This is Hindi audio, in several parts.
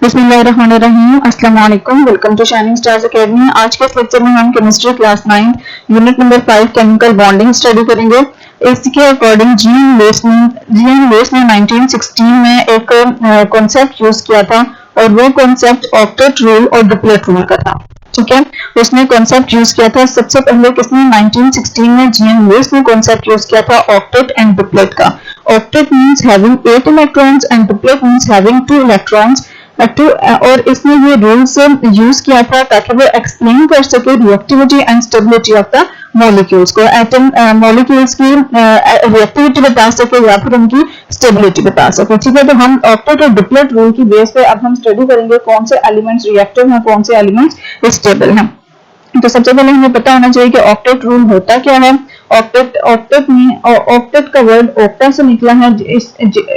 बिस्मिल्लाहिर्रहमानिर्रहीम। अस्सलाम वालेकुम। Welcome to shining stars academy. आज के इस लेक्चर में हम chemistry class 9 unit number 5 chemical bonding study करेंगे। इसके अकॉर्डिंग जीएन लुईस ने 1916 में एक कॉन्सेप्ट यूज किया था और वो कॉन्सेप्ट ऑक्टेट रूल और डुप्लेट रूल का था। ठीक है, उसने कॉन्सेप्ट यूज किया था। सबसे पहले किसने 1916 में जीएन लुईस ने कॉन्सेप्ट यूज किया था ऑक्टेट एंड डुप्लेट का। Octet means having 8 electrons and duplet means having 2 electrons. और इसने ये रूल्स यूज किया था ताकि वो एक्सप्लेन कर सके reactivity and stability of the molecules को, एटम मॉलिक्यूल्स की रिएक्टिविटी बता सके या फिर उनकी स्टेबिलिटी बता सके। ठीक है, तो हम ऑक्टेट और डुप्लेट रूल की बेस पे अब हम स्टडी करेंगे कौन से एलिमेंट्स रिएक्टिव हैं, कौन से एलिमेंट्स स्टेबल हैं। तो सबसे पहले हमें पता होना चाहिए कि ऑक्टेट रूल होता क्या है। ऑक्टेट का वर्ड ऑक्टा से निकला है।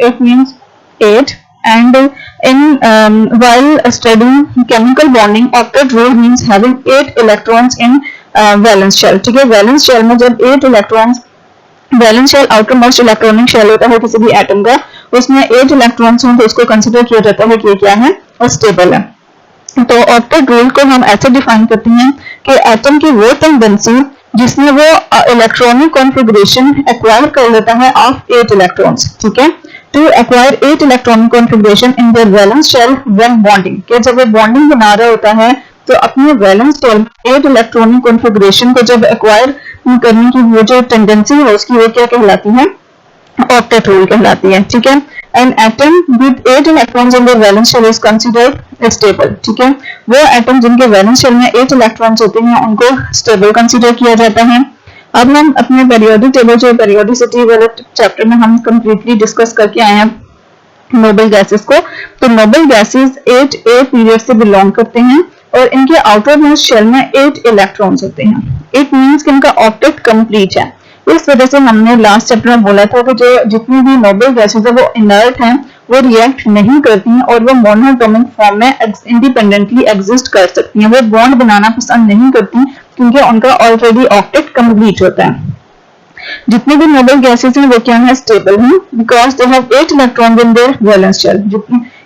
It means 8 and while studying chemical bonding octet rule means having 8 electrons in valence shell। ठीक है, वैलेंस शेल में जब 8 electrons, valence shell outermost electronic shell होता है किसी भी एटम का, उसमें 8 इलेक्ट्रॉन्स हों तो उसको कंसिडर किया जाता है कि क्या है, स्टेबल है। तो ऑक्टेट रूल को हम ऐसे डिफाइन करते हैं कि एटम की वो टेंडेंसी जिसमें वो इलेक्ट्रॉनिक कॉन्फ़िगरेशन एक्वायर कर लेता है ऑफ 8 इलेक्ट्रॉन्स। ठीक है, to acquire 8 electronic configuration in their valence shell when bonding। कि जब वो बॉन्डिंग बना रहा होता है तो अपने वैलेंस शेल में 8 इलेक्ट्रॉनिक कॉन्फ़िगरेशन को जब एक्वायर करने की वो जो टेंडेंसी है उसकी वो क्या कहलाती है, ऑक्टेट रूल कहलाती है। ठीक है, an atom with 8 electrons in their valence shell is considered stable। ठीक है, वो एटम जिनके वैलेंस शेल में 8 इलेक्ट्रॉन्स होते हैं उनको स्टेबल कंसिडर किया जाता है। अब हम अपने पेरियोडिक टेबल जो पेरियोडिसिटी वाले चैप्टर में हम कंप्लीटली डिस्कस करके आए हैं नोबल गैसेस को। तो नोबल गैसेस 8A पीरियड से बिलोंग करते हैं और इनके आउटर मोस्ट शेल में 8 इलेक्ट्रॉन्स होते हैं। इट मींस कि इनका ऑक्टेट कंप्लीट है। इस वजह से हमने लास्ट चैप्टर में बोला था कि जो जितनी भी नोबल गैसेस है वो इनर्ट हैं, वो रिएक्ट नहीं करती हैं और वो मोनोएटॉमिक फॉर्म में इंडिपेंडेंटली एग्जिस्ट कर सकती हैं। वो बॉन्ड बनाना पसंद नहीं करती क्योंकि उनका ऑलरेडी ऑक्टेट कंप्लीट होता है। जितने भी नोबल गैसेस हैं वो क्या है, स्टेबल हैं, because they have 8 electrons in their valence shell.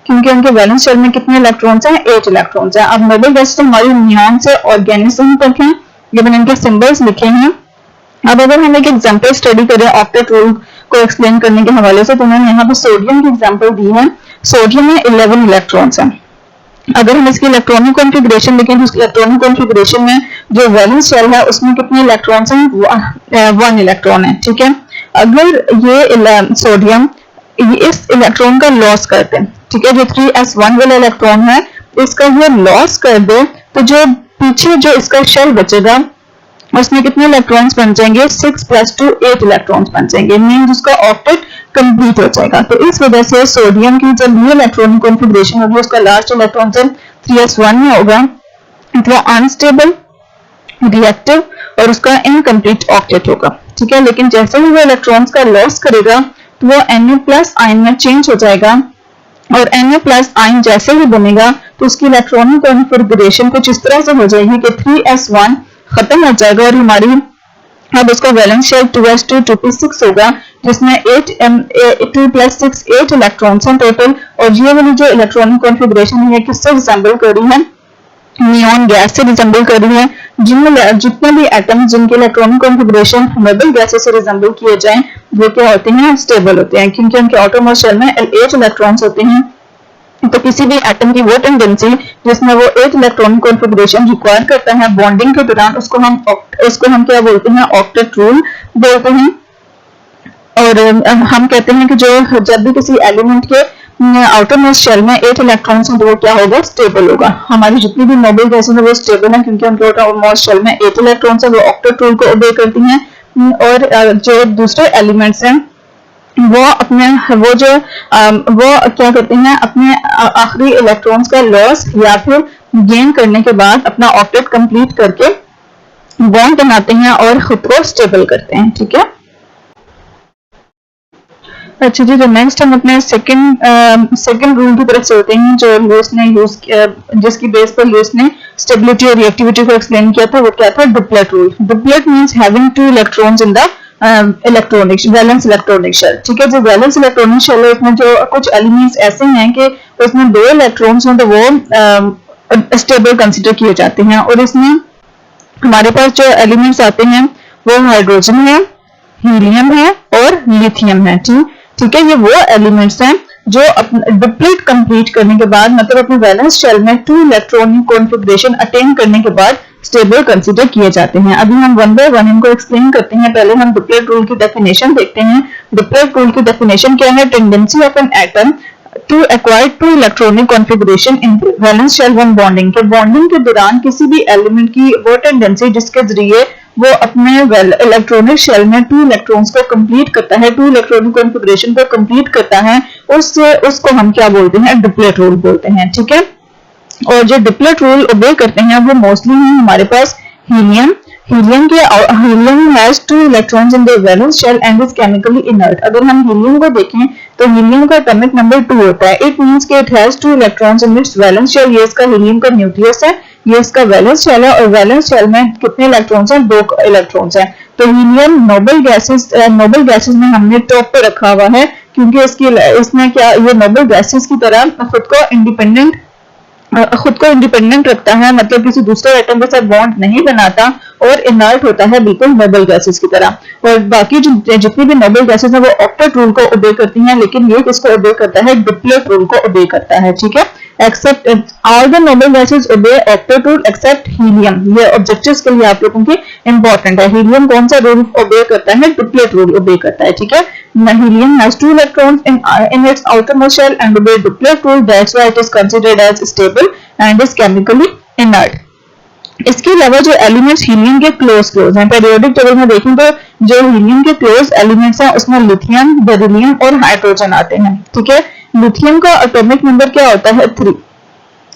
क्योंकि उनके वैलेंस शेल में कितने इलेक्ट्रॉन्स हैं, 8 इलेक्ट्रॉन्स हैं। अब नोबल गैसेस हमारी नियॉन से ऑर्गेनिज्म तक हैं, ये मैंने इनके सिंबल्स लिखे हैं। अब अगर हम एक एग्जांपल स्टडी करें ऑक्टेट रूल को एक्सप्लेन करने के हवाले से, तो मैंने यहाँ पे सोडियम की एग्जांपल दी है। सोडियम में 11 इलेक्ट्रॉन्स हैं। अगर हम इसकी इलेक्ट्रॉनिक कॉन्फ़िगरेशन देखें तो इलेक्ट्रॉनिक कॉन्फ़िगरेशन में जो वैलेंस शेल है उसमें कितने इलेक्ट्रॉन्स हैं, 1 इलेक्ट्रॉन है। ठीक है, अगर ये सोडियम इस इलेक्ट्रॉन का लॉस कर दे, ठीक है, जो 3s1 वाला इलेक्ट्रॉन है इसका ये लॉस कर दे, तो जो पीछे जो इसका शेल बचेगा उसमें कितने इलेक्ट्रॉन्स बन जाएंगे, 6 + 2 8 इलेक्ट्रॉन्स बन जाएंगे। मींस उसका ऑक्टेट कंप्लीट हो जाएगा। तो इस वजह से सोडियम की जब ये इलेक्ट्रॉनिक कॉन्फ़िगरेशन होगी उसका लास्ट इलेक्ट्रॉन जब 3s1 में होगा तो अनस्टेबल, रिएक्टिव और उसका इनकम्प्लीट ऑक्टेट होगा। ठीक है, लेकिन जैसे ही वो इलेक्ट्रॉन्स का लॉस करेगा तो वो Na+ आयन में चेंज हो जाएगा और Na+ आयन जैसे ही बनेगा तो उसकी इलेक्ट्रॉनिक कॉन्फ़िगरेशन कुछ इस तरह से हो जाएगी कि 3s1 खत्म हो जाएगा और हमारी अब उसका वैलेंस शेल 2s2 2p6 होगा जिसमें 2 + 6 8 इलेक्ट्रॉन्स हैं टोटल। और ये वाली जो इलेक्ट्रॉनिक कॉन्फ़िगरेशन है किससे रिजेंबल कर रही है, नियॉन गैस से रिजेंबल कर रही है। जितने भी एटम जिनके इलेक्ट्रॉनिक कॉन्फ़िगरेशन नोबल गैसेस से रिजेंबल किए जाएं वो क्या होते हैं, स्टेबल होते हैं, क्योंकि उनके आउटर मोस्ट शेल में 8 इलेक्ट्रॉन्स होते हैं। तो किसी भी एटम की वो टेंडेंसी जिसमें वो 8 इलेक्ट्रॉनिक कॉन्फ़िगरेशन रिक्वायर करता है बॉन्डिंग के दौरान उसको हम क्या बोलते हैं, ऑक्टेट रूल बोलते हैं। और हम कहते हैं कि जब भी किसी एलिमेंट के आउटर मोस्ट शेल में 8 इलेक्ट्रॉन्स हैं तो वो क्या होगा, स्टेबल होगा। हमारी जितनी भी नोबल गैसेस हैं वो स्टेबल हैं क्योंकि उनके आउटर मोस्ट शेल में 8 इलेक्ट्रॉन्स हैं, वो ऑक्टेट रूल को ओबे करती हैं। और जो दूसरे एलिमेंट्स हैं वो क्या करते हैं, अपने आखिरी इलेक्ट्रॉन्स का लॉस या फिर गेन करने के बाद अपना ऑक्टेट कंप्लीट करके बॉन्ड बनाते हैं और खुद को स्टेबल करते हैं। ठीक है, अच्छा जी, तो नेक्स्ट हम अपने सेकंड रूल की तरफ चलते हैं जो लुईस ने यूज किया, जिसकी बेस पर लुईस ने स्टेबिलिटी और रिएक्टिविटी को एक्सप्लेन किया था। वो क्या था, duplet rule. Duplet means having 2 electrons in the electronic valence electronic shell. ठीक है, जो वैलेंस इलेक्ट्रॉनिक शेल है उसमें जो कुछ एलिमेंट्स ऐसे हैं कि उसमें 2 इलेक्ट्रॉन्स हैं तो वो स्टेबल कंसिडर किए जाते हैं। और इसमें हमारे पास जो एलिमेंट्स आते हैं वो हाइड्रोजन है, हीलियम है और लिथियम है। ठीक है, ये वो एलिमेंट्स हैं जो डिप्लीट कंप्लीट करने के बाद, मतलब अपने वैलेंस शेल में 2 इलेक्ट्रॉनिक कॉन्फ़िगरेशन अटेन करने के बाद स्टेबल कंसीडर किए जाते हैं। अभी हम वन बाय वन इनको एक्सप्लेन करते हैं। पहले हम डिप्लीट रूल की डेफिनेशन देखते हैं। डिप्लीट रूल की डेफिनेशन क्या है? Tendency of an atom to acquire 2 electronic configuration in valence shell when bonding. के बॉन्डिंग के दौरान किसी भी एलिमेंट की वो टेंडेंसी जिसके जरिए वो अपने इलेक्ट्रॉनिक शेल में 2 इलेक्ट्रॉन्स को कंप्लीट करता है, 2 इलेक्ट्रॉनिक कॉन्फ़िगरेशन को कंप्लीट करता है, उसको हम क्या बोलते हैं? डिप्लीट रूल बोलते हैं। ठीक है, और जो डिप्लीट रूल ओबे करते हैं वो मोस्टली हैं हमारे पास helium. Helium has 2 electrons in the valence shell and is chemically inert. अगर हम हीलियम को देखें तो हीलियम का एटॉमिक नंबर 2 होता है। इट मींस कि it has 2 electrons in its valence shell. ये इसका हीलियम का न्यूक्लियस है, ये इसका वैलेंस शेल है, और वैलेंस शेल में कितने इलेक्ट्रॉन्स हैं? 2 इलेक्ट्रॉन्स हैं। तो हीलियम नोबल गैसेस में हमने टॉप पे रखा हुआ है, क्योंकि इसमें क्या, ये नोबल गैसेस की तरह खुद को इंडिपेंडेंट रखता है, मतलब किसी दूसरे एटम के साथ बॉन्ड नहीं बनाता और इनर्ट होता है बिल्कुल नोबल गैसेस की तरह। और बाकी जितनी भी नोबल गैसेस हैं वो ऑक्टेट रूल को ओबे करती हैं, लेकिन ये किसको ओबे करता है? डिप्लीट रूल को ओबे करता है। ठीक है, except all the noble gases obey octet rule except helium. ये ऑब्जेक्टिव्स के लिए आप लोगों की इंपॉर्टेंट है। हीलियम कौन सा रूल ओबे करता है? डिप्लीट रूल ओबे करता है। ठीक है, helium has 2 electrons in its outermost shell and obey Duplex rule. That's why it is considered as stable and is chemically inert. इसके अलावा जो एलिमेंट्स हीलियम के क्लोज हैं, पेरियोडिक टेबल में देखें तो जो हीलियम के क्लोज एलिमेंट्स हैं उसमें लिथियम, बेरिलियम और हाइड्रोजन आते हैं। ठीक है, लिथियम का एटॉमिक नंबर क्या होता है? 3।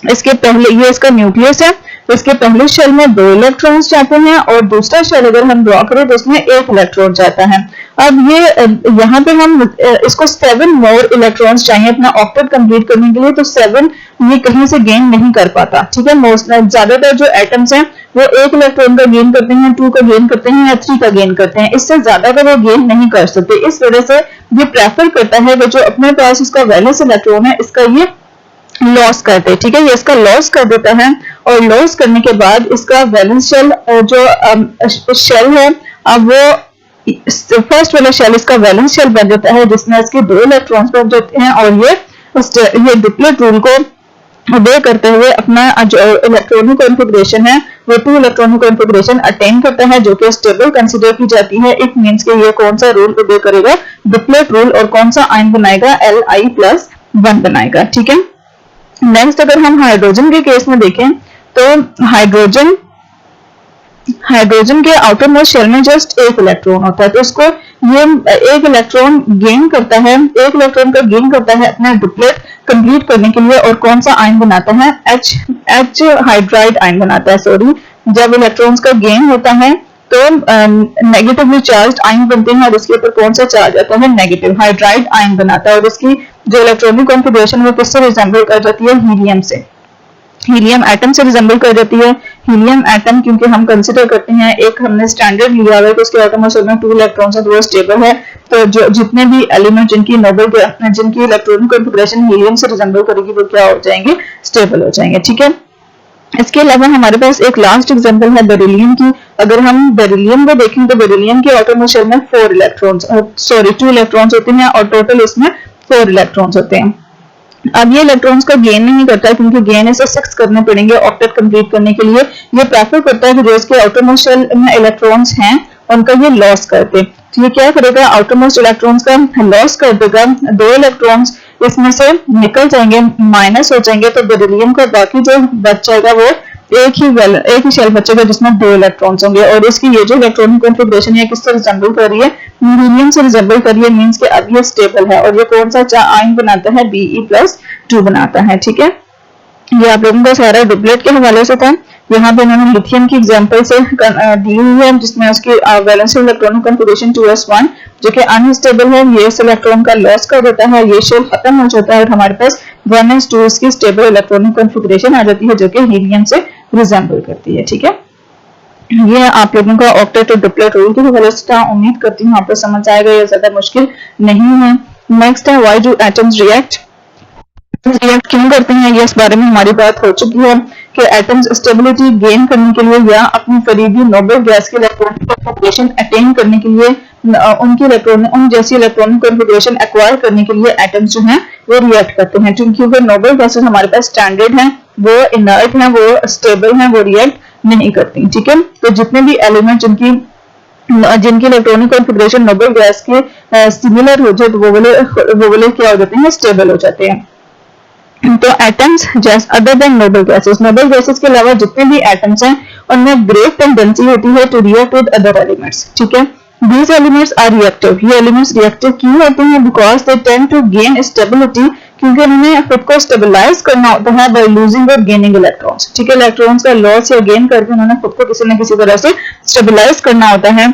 इसके पहले ये इसका न्यूक्लियस है, तो इसके पहले शेल में 2 इलेक्ट्रॉन्स जाते हैं और दूसरा शेल अगर हम ड्रॉ करें तो उसमें 1 इलेक्ट्रॉन जाता है। अब ये यहाँ पे हम इसको 7 मोर इलेक्ट्रॉन्स चाहिए अपना ऑक्टेट कंप्लीट करने के लिए, तो 7 ये कहीं से गेन नहीं कर पाता। ठीक है, ज्यादातर जो एटम्स हैं वो 1 इलेक्ट्रॉन का गेन करते हैं, 2 का गेन करते हैं या 3 का गेन करते हैं, इससे ज्यादा का वो गेन नहीं कर सकते। इस वजह से ये प्रेफर करता है कि जो अपने पास इसका वैलेंस इलेक्ट्रॉन है इसका ये लॉस कर दे। ठीक है, ये इसका लॉस कर देता है और लॉस करने के बाद इसका वैलेंस शेल जो शेल है, अब वो फर्स्ट वाला शेल इसका वैलेंस शेल बन जाता है जिसमें इसके 2 इलेक्ट्रॉन्स बन जाते हैं और ये डिप्लीट रूल को ओबे करते हुए अपना जो इलेक्ट्रॉनिक कॉन्फ़िगरेशन है वो 2 इलेक्ट्रॉनिक कॉन्फ़िगरेशन अटेन करता है, जो कि स्टेबल कंसीडर की जाती है। इट मींस कि ये कौन सा रूल ओबे करेगा? डिप्लीट रूल, और कौन सा आयन बनाएगा? Li+1 बनाएगा। ठीक है, नेक्स्ट अगर हम हाइड्रोजन के केस में देखें तो हाइड्रोजन के आउटर मोस्ट शेल में जस्ट 1 इलेक्ट्रॉन होता है, तो इसको ये 1 इलेक्ट्रॉन गेन करता है, 1 इलेक्ट्रॉन का गेन करता है अपना डिप्लीट कंप्लीट करने के लिए, और कौन सा आयन बनाता है? H हाइड्राइड आयन बनाता है। सॉरी, जब इलेक्ट्रॉन्स का गेन होता है तो नेगेटिवली चार्ज आयन बनते हैं और उसके ऊपर कौन सा चार्ज आता है? नेगेटिव हाइड्राइड आयन बनाता है। और इसकी जो इलेक्ट्रॉनिक कॉन्फ़िगरेशन वो किससे रिजेंबल कर जाती है? हीलियम से, हीलियम एटम से रिजेंबल कर जाती है। हीलियम एटम क्योंकि हम कंसीडर करते हैं, एक हमने स्टैंडर्ड लिया हुआ है कि उसके एटम में 2 इलेक्ट्रॉन्स है तो वो स्टेबल है, तो जो जितने भी एलिमेंट जिनकी इलेक्ट्रॉनिक कॉन्फ़िगरेशन हीलियम से रिजेंबल करेगी वो क्या हो जाएंगे? स्टेबल हो जाएंगे। ठीक है, इसके अलावा हमारे पास एक लास्ट एग्जांपल है बेरिलियम की। अगर हम बेरिलियम को देखें तो बेरिलियम के एटॉमिक शेल में 2 इलेक्ट्रॉन्स होते हैं और टोटल इसमें 4 इलेक्ट्रॉन्स होते हैं। अब ये इलेक्ट्रॉन्स का गेन नहीं करता है क्योंकि गेन इसे 6 करने पड़ेंगे ऑक्टेट कंप्लीट करने के लिए। ये प्रेफर करता है कि जो इसके आउटरमोस्ट शेल में इलेक्ट्रॉन्स हैं उनका ये लॉस कर दे। तो ये क्या करेगा? आउटरमोस्ट इलेक्ट्रॉन्स का लॉस कर देगा। 2 इलेक्ट्रॉन्स इसमें से निकल जाएंगे, माइनस हो जाएंगे, तो बेरिलियम का बाकी जो बच जाएगा वो एक ही शेल बचेगा जिसमें 2 इलेक्ट्रॉन्स होंगे। और इसकी ये जो इलेक्ट्रॉनिक कॉन्फ़िगरेशन है किससे रिजेंबल कर रही है? हीलियम से रिजेंबल कर रही है, मींस कि अब ये स्टेबल है। और ये कौन सा आयन बनाता है? Be+2 बनाता है। ठीक है, ये आप लोगों का सारा डिप्लीट के हवाले से था। यहाँ पे इन्होंने लिथियम की एग्जांपल से दी हुई है जिसमें उसकी वैलेंस इलेक्ट्रॉनिक कॉन्फ़िगरेशन 2s1 जो कि अनस्टेबल है, ये इस इलेक्ट्रॉन का लॉस कर देता है, ये शेल खत्म हो जाता है और हमारे पास 1s2 की स्टेबल इलेक्ट्रॉनिक कॉन्फ़िगरेशन आ जाती है जो कि हीलियम से रिजेंबल करती है। ठीक है, ये आप लोगों का ऑक्टेट और डुप्लेट रूल की वेलोसिटी उम्मीद करती हूँ आपको समझ आएगा, ये ज्यादा मुश्किल नहीं है। नेक्स्ट है why do atoms react, react क्यों करते हैं, ये इस बारे में हमारी बात हो चुकी है कि एटम्स स्टेबिलिटी गेन करने के लिए या अपनी करीबी नोबल गैस के इलेक्ट्रॉनिक कॉन्फ़िगरेशन अटेन करने के लिए, उनकी इलेक्ट्रॉन उन जैसी इलेक्ट्रॉनिक कॉन्फ़िगरेशन एक्वायर करने के लिए एटम्स जो हैं वो रिएक्ट करते हैं। क्योंकि वो नोबल गैसेस हमारे पास स्टैंडर्ड हैं, वो इनर्ट हैं, वो स्टेबल हैं, वो रिएक्ट नहीं करती। ठीक है, तो जितने भी एलिमेंट जिनकी इलेक्ट्रॉनिक कॉन्फ़िगरेशन नोबल गैस के सिमिलर हो जाए तो वो वाले क्या हो जाते हैं, स्टेबल हो जाते हैं। तो एटम्स जैसे अदर देन नोबल गैसेस के अलावा जितने भी एटम्स हैं उनमें ग्रेट टेंडेंसी होती है to react with other elements. ठीक है, दीज एलिमेंट्स आर रिएक्टिव, ये एलिमेंट्स रिएक्टिव क्यों होते हैं, because they tend to gain stability, क्योंकि उन्हें खुद को स्टेबलाइज करना होता है बाय लूजिंग और गेनिंग इलेक्ट्रॉन्स। ठीक है, इलेक्ट्रॉन्स का लॉस या गेन करके उन्होंने खुद को किसी न किसी तरह से स्टेबलाइज करना होता है,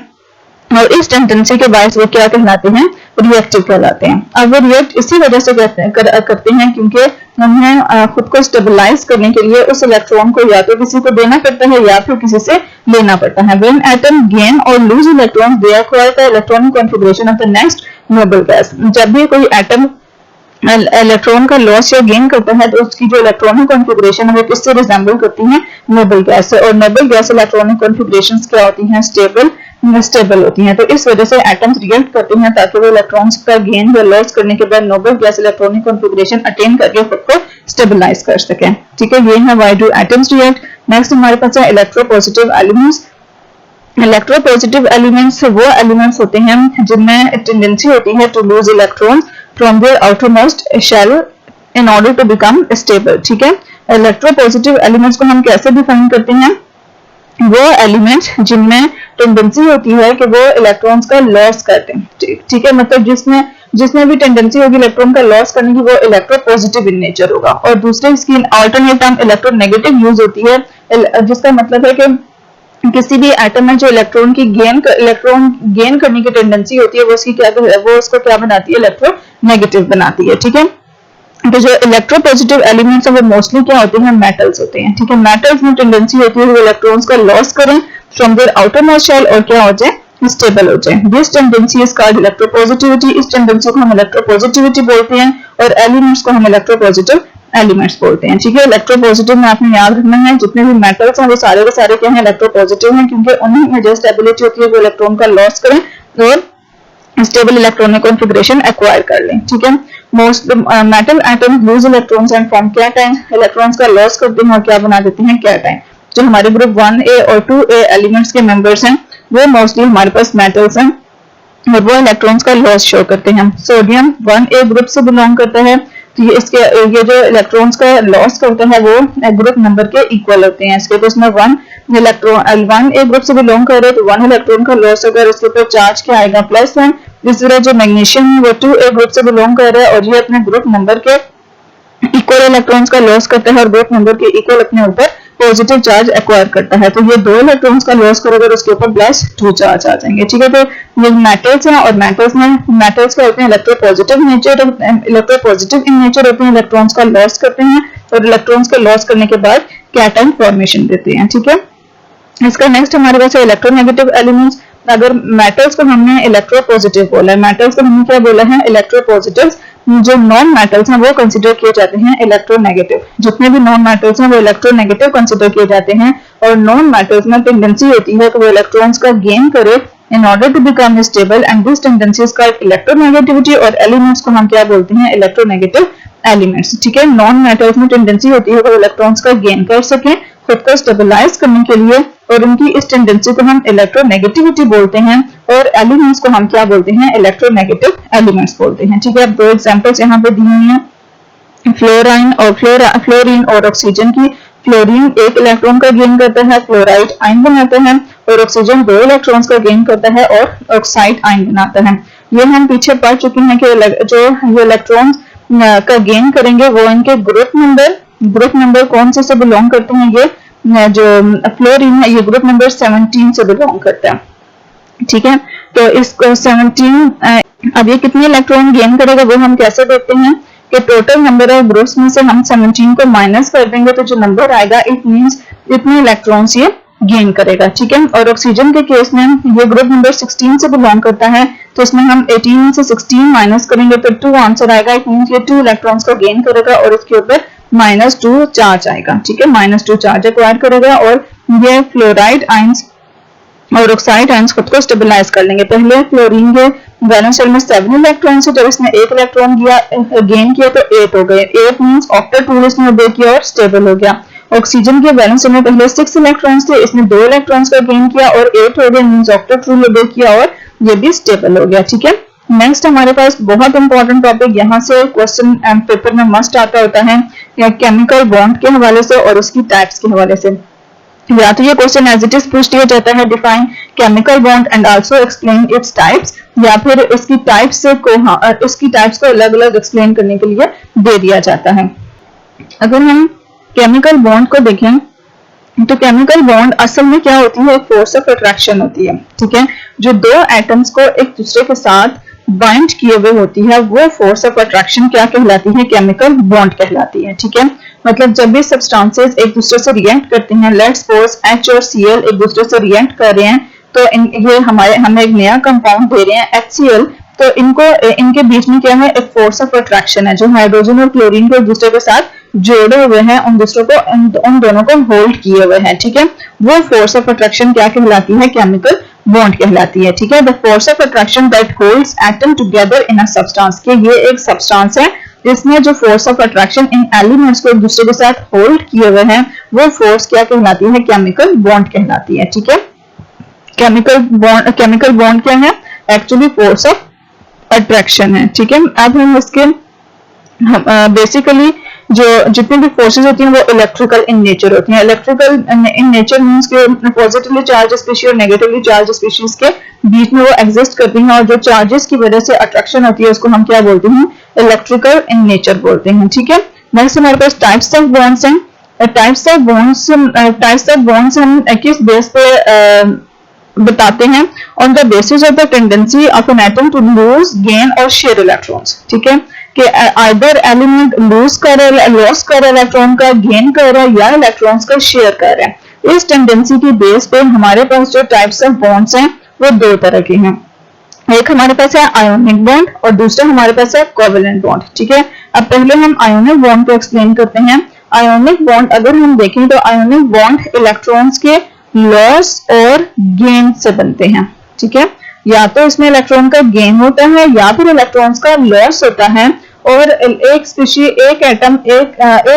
और इस टेंडेंसी के बायस वो क्या कहलाते हैं, रिएक्टिव कहलाते हैं। अब वो रिएक्ट इसी वजह से करते हैं क्योंकि उन्हें खुद को स्टेबलाइज करने के लिए उस इलेक्ट्रॉन को या तो किसी को देना पड़ता है या फिर किसी से लेना पड़ता है। व्हेन एटम गेन और loose electrons they acquire the electronic configuration of the next noble gas. जब भी कोई एटम इलेक्ट्रॉन का लॉस या गेन करता है तो उसकी जो इलेक्ट्रॉनिक कॉन्फ़िगरेशन है वो किससे रिजेंबल करती है, नोबल गैस से। और नोबल गैस इलेक्ट्रॉनिक कॉन्फ़िगरेशंस क्या होती हैं, स्टेबल होती हैं। तो इस वजह से एटम्स रिएक्ट करते हैं ताकि वो इलेक्ट्रॉन्स का गेन या लॉस करने के बाद noble gas electronic configuration attain करके खुद को स्टेबलाइज कर सकें। ठीक है, ये है why do atoms react. Next हमारे पास है इलेक्ट्रोपॉजिटिव एलिमेंट्स। इलेक्ट्रोपॉजिटिव एलिमेंट्स वो एलिमेंट्स होते हैं जिनमें टेंडेंसी होती है to lose electrons from their outermost shell in order to become stable. ठीक है, इलेक्ट्रोपॉजिटिव एलिमेंट्स को हम कैसे डिफाइन करते हैं, वो एलिमेंट्स जिनमें टेंडेंसी होती है कि वो इलेक्ट्रॉन्स का लॉस करते हैं। ठीक है, मतलब जिसमें भी टेंडेंसी होगी इलेक्ट्रॉन का लॉस करने की वो इलेक्ट्रोपॉजिटिव इन नेचर होगा। और दूसरे इसकी अल्टरनेट टर्म इलेक्ट्रोनेगेटिव यूज होती है, जिसका मतलब है कि किसी भी एटम में जो इलेक्ट्रॉन गेन करने की टेंडेंसी होती है वो उसको क्या बनाती है, इलेक्ट्रोनेगेटिव बनाती है। ठीक है, तो जो इलेक्ट्रोपॉजिटिव एलिमेंट्स है वो मोस्टली क्या होते हैं, मेटल्स होते हैं। ठीक है, मेटल्स में टेंडेंसी होती है वो इलेक्ट्रॉन्स का लॉस करें फ्रॉम देयर आउटरमोस्ट शेल और क्या हो जाए, स्टेबल हो जाए। This tendency is called electropositivity, इस टेंडेंसी को हम इलेक्ट्रोपॉजिटिविटी बोलते हैं, और एलिमेंट्स को हम इलेक्ट्रोपॉजिटिव एलिमेंट्स बोलते हैं। ठीक है, इलेक्ट्रोपॉजिटिव में आपने याद रखना है जितने भी मेटल्स हैं वो सारे के सारे क्या हैं, इलेक्ट्रोपॉजिटिव हैं, क्योंकि उन्हीं में जो स्टेबिलिटी होती है वो इलेक्ट्रॉन का लॉस करें और स्टेबल इलेक्ट्रॉनिक कॉन्फ़िगरेशन एक्वायर कर लें। ठीक है, most metal atoms loose electrons and form cation, electrons का लॉस करते हैं और क्या बना देते हैं, कैटायन। जो हमारे ग्रुप 1A और 2A एलिमेंट्स के मेंबर्स हैं वो मोस्टली हमारे पास मेटल्स हैं और वो इलेक्ट्रॉन्स का लॉस शो करते हैं। सोडियम 1A ग्रुप से बिलोंग करता है, तो ये जो इलेक्ट्रॉन्स का लॉस करता है वो ग्रुप नंबर के इक्वल होते हैं। इसके तो इसमें 1A ग्रुप से बिलोंग कर रहे हैं तो 1 इलेक्ट्रॉन का लॉस अगर उसके ऊपर चार्ज क्या आएगा, +1। इस तरह जो मैग्नीशियम वो 2A ग्रुप से बिलोंग कर रहा है और ये अपने ग्रुप नंबर के इक्वल इलेक्ट्रॉन्स का लॉस करता है और ग्रुप नंबर के इक्वल अपने ऊपर पॉजिटिव चार्ज एक्वायर करता है। तो ये 2 इलेक्ट्रॉन्स का लॉस करेगा और उसके ऊपर +2 चार्ज आ जाएंगे। ठीक है, तो ये मेटल्स हैं और मेटल्स का होते हैं इलेक्ट्रोपॉजिटिव इन नेचर होते हैं, इलेक्ट्रॉन्स का लॉस करते हैं और इलेक्ट्रॉन्स का लॉस करने के बाद कैटायन फॉर्मेशन देते हैं। ठीक है, इसका नेक्स्ट हमारे पास है इलेक्ट्रोनेगेटिव एलिमेंट्स। अगर मेटल्स को हमने इलेक्ट्रोपॉजिटिव बोला है, मेटल्स को हमने क्या बोला है, इलेक्ट्रोपॉजिटिव। जो नॉन मेटल्स हैं वो कंसीडर किए जाते हैं इलेक्ट्रोनेगेटिव। जितने भी नॉन मेटल्स हैं वो इलेक्ट्रोनेगेटिव कंसीडर किए जाते हैं और नॉन मेटल्स में टेंडेंसी होती है कि वो इलेक्ट्रॉन्स का गेन करे in order to become stable and this tendency is called electronegativity। और एलिमेंट्स को हम क्या बोलते हैं, इलेक्ट्रोनेगेटिव एलिमेंट्स। ठीक है, नॉन मेटल्स में टेंडेंसी होती है कि वो इलेक्ट्रॉन्स का गेन कर सकें खुद को स्टेबलाइज करने के लिए और उनकी इस टेंडेंसी को हम इलेक्ट्रोनेगेटिविटी बोलते हैं और एलिमेंट्स को हम क्या बोलते हैं, इलेक्ट्रोनेगेटिव एलिमेंट्स बोलते हैं। ठीक है, अब 2 एग्जांपल्स यहाँ पे दी हुई हैं, फ्लोरीन और ऑक्सीजन की। फ्लोरीन 1 इलेक्ट्रॉन का गेन करता है, फ्लोराइड आयन बनाता है, और ऑक्सीजन 2 इलेक्ट्रॉन्स का गेन करता है और ऑक्साइड आयन बनाता है। ये हम पीछे पढ़ चुके हैं कि जो ये इलेक्ट्रॉन्स का गेन करेंगे वो इनके ग्रुप नंबर कौन से बिलोंग करते हैं, ये जो फ्लोरीन है ये ग्रुप नंबर 17 से बिलोंग करता है। ठीक है, तो इसको 17 अब ये कितने इलेक्ट्रॉन गेन करेगा वो हम कैसे देखते हैं कि टोटल नंबर ऑफ ग्रुप्स में से हम 17 को माइनस कर देंगे तो जो नंबर आएगा इट मींस इतने इलेक्ट्रॉन्स ये गेन करेगा, ठीक है। और ऑक्सीजन के केस में ये ग्रुप नंबर 16 से बिलोंग करता है, तो इसमें हम 18 से 16 माइनस करेंगे तो 2 आंसर आएगा। इट मींस ये 2 इलेक्ट्रॉन्स को गेन करेगा और इसके ऊपर -2 चार्ज आएगा, ठीक है, -2 चार्ज एक्वायर करेगा और ये फ्लोराइड आयंस और ऑक्साइड आयंस खुद को स्टेबलाइज कर लेंगे। पहले फ्लोरीन के वैलेंस शेल में 7 इलेक्ट्रॉन से, जब इसने 1 इलेक्ट्रॉन गेन किया तो 8 हो गए। 8 मींस ऑक्टेट रूल इसने ओबे किया और स्टेबल हो गया। ऑक्सीजन के वैलेंस शेल में पहले 6 इलेक्ट्रॉन्स थे, इसने 2 इलेक्ट्रॉन्स का गेन किया और 8 हो गए, मींस ऑक्टेट रूल ओबे किया और ये भी स्टेबल हो गया, ठीक है। नेक्स्ट हमारे पास बहुत इंपॉर्टेंट टॉपिक यहाँ से क्वेश्चन पेपर में मस्ट आता होता है या केमिकल बॉन्ड के हवाले से और उसकी टाइप्स के हवाले से। या तो ये क्वेश्चन एज इट इज पूछ दिया जाता है, define chemical bond and also explain its types, या फिर इसकी टाइप्स को अलग अलग एक्सप्लेन करने के लिए दे दिया जाता है। अगर हम केमिकल बॉन्ड को देखें तो केमिकल बॉन्ड असल में क्या होती है, एक फोर्स ऑफ अट्रैक्शन होती है, ठीक है। जो दो एटम्स को एक दूसरे के साथ बाइंड किए हुए होती है वो फोर्स ऑफ अट्रैक्शन क्या कहलाती है, केमिकल बॉन्ड कहलाती है, ठीक है। मतलब जब भी सब्सटेंसेस एक दूसरे से रिएक्ट करते हैं, लेट्स सपोज H और Cl एक दूसरे से रिएक्ट कर रहे हैं, तो ये हमें एक नया कंपाउंड दे रहे हैं HCl, तो इनके बीच में क्या है, एक फोर्स ऑफ अट्रैक्शन है जो हाइड्रोजन और क्लोरीन को एक दूसरे के साथ जोड़े हुए हैं, उन दोनों को होल्ड किए हुए हैं, ठीक है। वो फोर्स ऑफ अट्रैक्शन क्या कहलाती है, केमिकल बॉन्ड कहलाती है, ठीक है। The force of attraction that holds atom together in a substance, के ये एक सब्सटेंस है जिसमें जो force of attraction in elements को एक दूसरे के साथ होल्ड किए हुए हैं, वो फोर्स क्या कहलाती है, केमिकल बॉन्ड कहलाती है, ठीक है। केमिकल बॉन्ड क्या है, एक्चुअली फोर्स ऑफ अट्रैक्शन है, ठीक है। अब हम इसके बेसिकली जो जितनी भी फोर्सेस होती हैं वो इलेक्ट्रिकल इन नेचर होती हैं। इलेक्ट्रिकल इन नेचर मींस के पॉजिटिवली चार्ज स्पीशीज और नेगेटिवली चार्ज स्पीशीज के बीच में वो एग्जिस्ट करती हैं, और जो चार्जेस की वजह से अट्रैक्शन होती है उसको हम क्या बोलते हैं, इलेक्ट्रिकल इन नेचर बोलते हैं, ठीक है। नेक्स्ट हमारे पास टाइप्स ऑफ बॉन्ड्स हैं। टाइप्स ऑफ बॉन्ड्स हम किस बेस पे बताते हैं, on the basis of the tendency of an atom to lose, gain और शेयर इलेक्ट्रॉन्स, ठीक है। कि आइदर एलिमेंट लॉस कर रहा है इलेक्ट्रॉन का, गेन कर रहा है, या इलेक्ट्रॉन्स का शेयर कर रहा है। इस टेंडेंसी की बेस पे हमारे पास जो टाइप्स ऑफ बॉन्ड्स हैं वो दो तरह के हैं। एक हमारे पास है आयोनिक बॉन्ड और दूसरा हमारे पास है कोवेलेंट बॉन्ड, ठीक है। अब पहले हम आयोनिक बॉन्ड को एक्सप्लेन करते हैं। आयोनिक बॉन्ड अगर हम देखें तो आयोनिक बॉन्ड इलेक्ट्रॉन्स के लॉस और गेन से बनते हैं, ठीक है। या तो इसमें इलेक्ट्रॉन का गेन होता है या फिर इलेक्ट्रॉन्स का लॉस होता है, और एक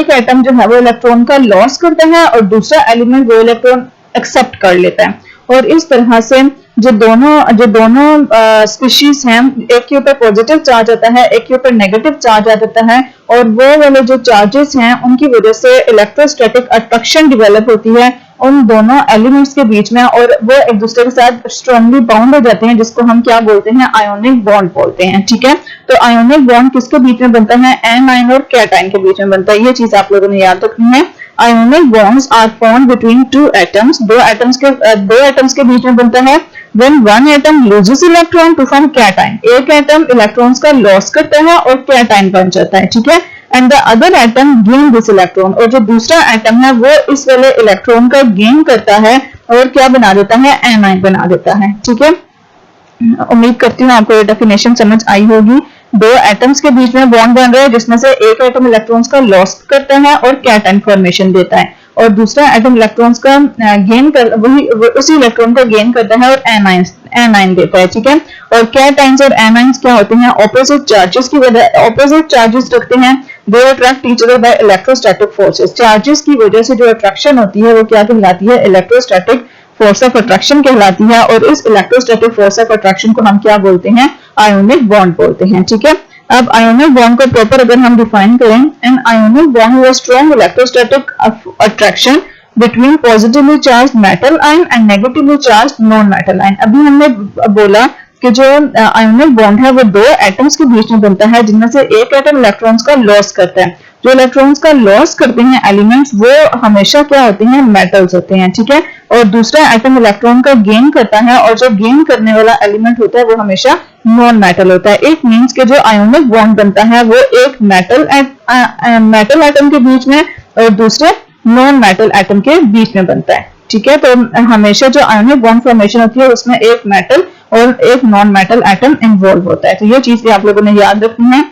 एटम जो है वो इलेक्ट्रॉन का लॉस करता है और दूसरा एलिमेंट वो इलेक्ट्रॉन एक्सेप्ट कर लेता है। और इस तरह से जो दोनों स्पीशीज हैं, एक के ऊपर पॉजिटिव चार्ज आता है, एक के ऊपर नेगेटिव चार्ज आ जाता है, और वो वाले जो चार्जेस हैं उनकी वजह से इलेक्ट्रोस्टैटिक अट्रैक्शन डेवलप होती है उन दोनों एलिमेंट्स के बीच में, और वो एक दूसरे के साथ स्ट्रांगली बाउंड हो जाते हैं, जिसको हम क्या बोलते हैं, आयोनिक बॉन्ड बोलते हैं, ठीक है। तो आयोनिक बॉन्ड किसके बीच में बनता है, एनाइन और कैटाइन के बीच में बनता है। ये चीज आप लोगों ने याद रखनी है। Ionic bonds are formed between two atoms, दो एटम्स के बीच में बनता है। When one atom loses electron to form cation, एक एटम इलेक्ट्रॉन्स का लॉस करता है और कैटाइन बन जाता है, ठीक है। And the other atom gain this electron, और जो दूसरा एटम है वो इस वाले इलेक्ट्रॉन का गेन करता है और क्या बना देता है, एनाइन बना देता है, ठीक है। उम्मीद करती हूँ आपको ये डेफिनेशन समझ आई होगी। दो एटम्स के बीच में बॉन्ड बन रहा है जिसमें से एक एटम इलेक्ट्रॉन्स का लॉस करता है और कैटाइन फॉर्मेशन देता है, और दूसरा एटम इलेक्ट्रॉन्स का गेन कर उसी इलेक्ट्रॉन का गेन करता है और एनाइन देता है, ठीक है। और कैटाइंस और एनाइंस क्या होते हैं, ऑपोजिट चार्जेस की वजह ऑपोजिट चार्जेस रखते हैं। They attract each other by electrostatic forces, charges की वजह से जो अट्रैक्शन होती है वो क्या कहलाती है, इलेक्ट्रोस्टैटिक फोर्स ऑफ अट्रैक्शन कहलाती है, और इस इलेक्ट्रोस्टैटिक फोर्स ऑफ अट्रैक्शन को हम क्या बोलते हैं, आयोनिक बॉन्ड बोलते हैं, ठीक है। अब आयोनिक बॉन्ड को प्रॉपर अगर हम डिफाइन करें, an ionic bond is strong electrostatic attraction between positively charged metal ion and negatively charged non metal ion. अभी हमने बोला कि जो आयोनिक बॉन्ड है वो दो एटम्स के बीच में बनता है जिनमें से एक एटम इलेक्ट्रॉन्स का लॉस करता है। जो इलेक्ट्रॉन्स का लॉस करते हैं एलिमेंट्स वो हमेशा क्या होते हैं, मेटल्स होते हैं, ठीक है। और दूसरा एटम इलेक्ट्रॉन का गेन करता है, और जो गेन करने वाला एलिमेंट होता है वो हमेशा नॉन मेटल होता है। इट मींस कि जो आयोनिक बॉन्ड बनता है वो एक मेटल एटम के बीच में और दूसरे नॉन मेटल एटम के बीच में बनता है, ठीक है। तो हमेशा जो आयोनिक बॉन्ड फॉर्मेशन होती है उसमें एक मेटल और एक नॉन मेटल एटम इन्वॉल्व होता है। तो ये चीज भी आप लोगों ने याद रखनी है।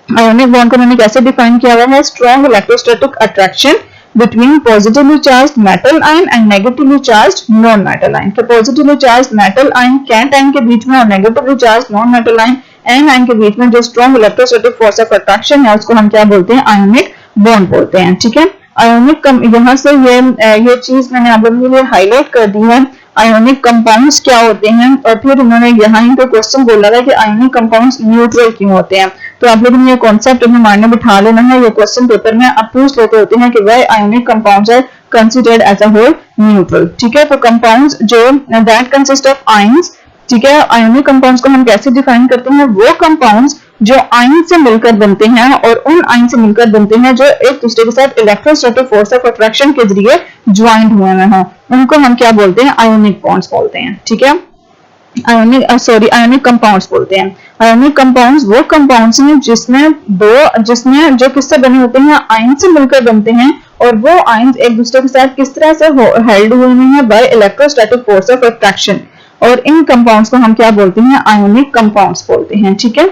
आयोनिक बॉन्ड को मैंने कैसे डिफाइन किया हुआ है, strong electrostatic attraction between positively charged metal ion and negatively charged non metal ion। तो positively charged metal ion cat ion के बीच में और negatively charged non metal ion anion के बीच में जो strong electrostatic force of attraction है उसको हम क्या बोलते हैं, आयोनिक बॉन्ड बोलते हैं। ठीक है, आयोनिक यहाँ से ये चीज मैंने आप लोगों के लिए हाईलाइट कर दी है। आयोनिक कंपाउंड्स क्या होते हैं, और फिर उन्होंने यहाँ ही तो क्वेश्चन बोला था कि आयोनिक कंपाउंड्स न्यूट्रल क्यों होते हैं। तो आप लोगों ने ये कॉन्सेप्ट अपने माइंड में बिठा लेना है। ये क्वेश्चन पेपर में आप पूछ लेते होते हैं कि वह ionic compounds are considered as a whole neutral. ठीक है, तो कंपाउंड्स जो दैट कंसिस्ट ऑफ आयंस, ठीक है, आयोनिक कंपाउंड्स को हम कैसे डिफाइन करते हैं, वो कंपाउंड्स जो आयन से मिलकर बनते हैं और उन आयन से मिलकर बनते हैं जो एक दूसरे के साथ इलेक्ट्रोस्टैटिक फोर्स ऑफ अट्रैक्शन के जरिए ज्वाइंट हुए हैं, उनको हम क्या बोलते हैं, आयोनिक बॉन्ड्स बोलते हैं। ठीक है, आयोनिक कंपाउंड्स बोलते हैं। आयोनिक कंपाउंड्स वो कंपाउंड्स हैं जिसमें जो किससे बने होते हैं, आयन से मिलकर बनते हैं, और वो आयन एक दूसरे के साथ किस तरह से हेल्ड हुए हैं, by electrostatic force of attraction, और इन कंपाउंड्स को हम क्या बोलते हैं, आयोनिक कंपाउंड्स बोलते हैं। ठीक है,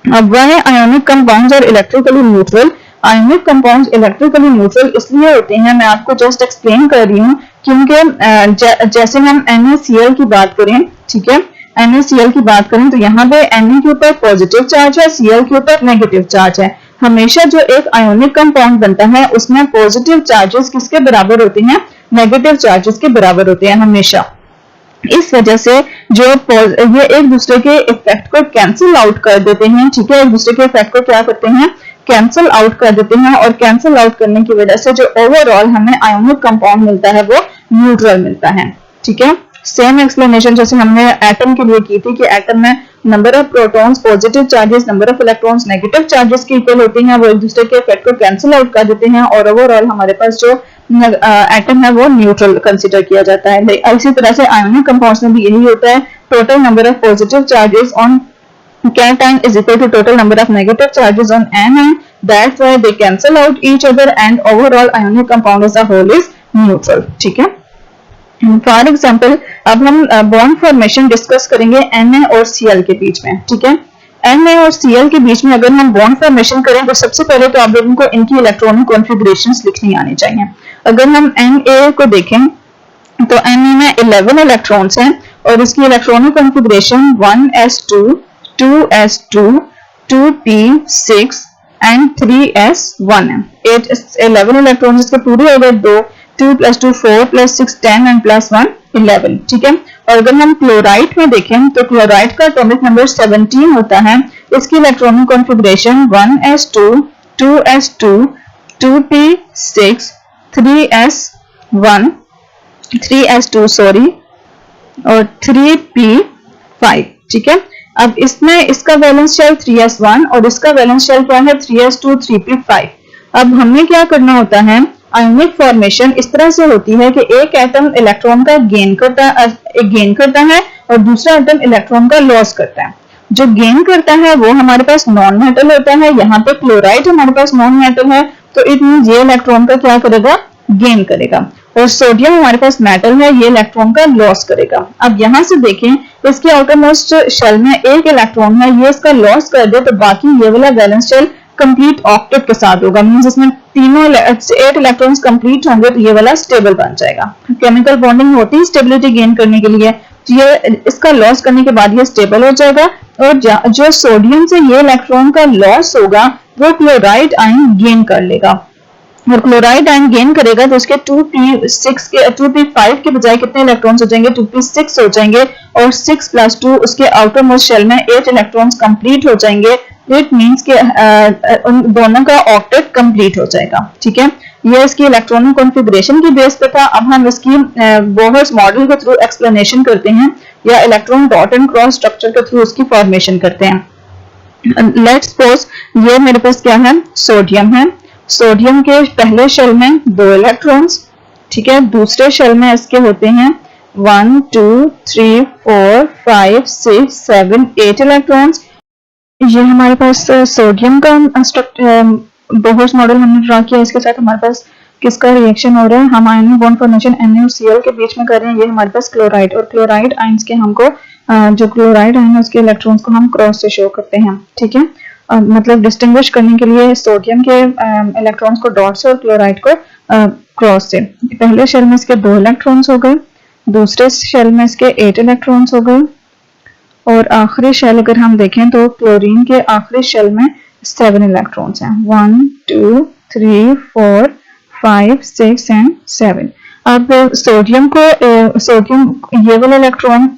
अब वह आयोनिक कंपाउंड्स और electrically neutral. Ionic compounds electrically neutral इसलिए होते हैं, मैं आपको जस्ट एक्सप्लेन कर रही हूँ, क्योंकि जैसे हम NaCl की बात करें, ठीक है, NaCl की बात करें तो यहाँ पे Na के ऊपर पॉजिटिव चार्ज है, Cl के ऊपर नेगेटिव चार्ज है। हमेशा जो एक आयोनिक कंपाउंड बनता है उसमें पॉजिटिव चार्जेस किसके बराबर होते हैं, नेगेटिव चार्जेस के बराबर होते हैं हमेशा। इस वजह से जो ये एक दूसरे के इफेक्ट को कैंसिल आउट कर देते हैं। ठीक है, एक दूसरे के इफेक्ट को क्या करते हैं, कैंसिल आउट कर देते हैं, और कैंसिल आउट करने की वजह से जो ओवरऑल हमें आयोनिक कंपाउंड मिलता है वो न्यूट्रल मिलता है। ठीक है, सेम एक्सप्लेनेशन जैसे हमने एटम के लिए की थी कि एटम में number of protons positive charges, number of electrons negative charges के इक्वल होते हैं, वो एक दूसरे के इफेक्ट को कैंसिल आउट कर देते हैं, और ओवरऑल हमारे पास जो एटम है वो न्यूट्रल कंसीडर किया जाता है। इसी तरह से आयोनिक कंपाउंड्स में भी यही होता है, total number of positive charges on cation is equal to total number of negative charges on anion. That's why they cancel out each other and overall ionic compound as a whole is neutral. ठीक है, फॉर एग्जाम्पल अब हम बॉन्ड फॉर्मेशन डिस्कस करेंगे Na और Cl के बीच में। ठीक है, Na और Cl के बीच में अगर हम बॉन्ड फॉर्मेशन करें तो सबसे पहले तो आप लोगों को इनकी इलेक्ट्रॉनिक कॉन्फ़िगरेशंस लिखनी आनी चाहिए। अगर हम Na को देखें तो Na में 11 इलेक्ट्रॉन्स हैं और इसकी electronic configuration 1s2, 2s2, 2p6 and 3s1 है। 11 इलेक्ट्रॉन्स इसके पूरे हो गए, 2 + 2 4 + 6 10 एंड +1 11। ठीक है, और अगर हम क्लोराइड में देखें तो क्लोराइड का एटॉमिक नंबर 17 होता है। इसकी electronic configuration 1s2, 2s2, 2p6, 3s2 sorry, और 3p5। ठीक है, अब इसमें इसका वैलेंस शेल 3s1 और इसका वैलेंस शेल क्या है, 3s2, 3p5। अब हमें क्या करना होता है, आयोनिक फॉर्मेशन इस तरह से होती है कि एक एटम इलेक्ट्रॉन का गेन करता है और दूसरा एटम इलेक्ट्रॉन का लॉस करता है। जो गेन करता है वो हमारे पास नॉन मेटल होता है, यहाँ पे क्लोराइड हमारे पास नॉन मेटल है, तो इट मींस ये इलेक्ट्रॉन का क्या करेगा, गेन करेगा, और सोडियम हमारे पास मेटल है, ये इलेक्ट्रॉन का लॉस करेगा। अब यहाँ से देखें, इसके आउटर मोस्ट शेल में एक इलेक्ट्रॉन है, ये इसका लॉस कर दे तो बाकी ये वाला वैलेंस शेल कंप्लीट ऑक्टेट के साथ होगा, मींस इसमें तीनों 8 इलेक्ट्रॉन्स कंप्लीट होंगे तो ये वाला स्टेबल बन जाएगा। केमिकल बॉन्डिंग होती है स्टेबिलिटी गेन करने के लिए, ये इसका लॉस करने के बाद ये स्टेबल हो जाएगा, और जो सोडियम से ये इलेक्ट्रॉन का लॉस होगा वो क्लोराइड आयन गेन कर लेगा, और क्लोराइड आयन गेन करेगा तो उसके 2p5 के बजाय कितने इलेक्ट्रॉन्स हो जाएंगे, 2p6 हो जाएंगे, और 6 + 2 उसके आउटर मोस्ट शेल में 8 इलेक्ट्रॉन्स कंप्लीट हो जाएंगे। इट मींस के उन दोनों का ऑक्टेट कंप्लीट हो जाएगा। ठीक है, ये इसकी इलेक्ट्रॉनिक कॉन्फ़िगरेशन की बेस पे था। अब हम इसकी बोहर्स मॉडल के थ्रू एक्सप्लेनेशन करते हैं, या electron dot and cross structure के थ्रू उसकी फॉर्मेशन करते हैं। लेट्स सपोज ये मेरे पास क्या है, सोडियम है। सोडियम के पहले शेल में 2 इलेक्ट्रॉन्स, ठीक है, दूसरे शेल में इसके होते हैं 1 2 3 4 5 6 7 8 इलेक्ट्रॉन्स। ये हमारे पास सोडियम का बोहर्स मॉडल हमने ड्रा किया, इसके साथ हमारे पास किसका रिएक्शन हो रहा है, हम आयनिक बॉन्ड फॉर्मेशन Na और Cl के बीच में कर रहे हैं। ये हमारे पास क्लोराइड, और क्लोराइड आयंस के हमको जो क्लोराइड आयन है उसके इलेक्ट्रॉन्स को हम क्रॉस से शो करते हैं, ठीक है। मतलब डिस्टिंग्विश करने के लिए सोडियम के इलेक्ट्रॉन्स को डॉट से और क्लोराइड को क्रॉस से। पहले शेल में इसके 2 इलेक्ट्रॉन्स हो गए, दूसरे शेल में इसके 8 इलेक्ट्रॉन्स हो गए, और आखिरी शेल अगर हम देखें तो क्लोरीन के आखिरी शेल में 7 इलेक्ट्रॉन्स हैं, 1 2 3 4 5 6 एंड 7। अब सोडियम ये वाला इलेक्ट्रॉन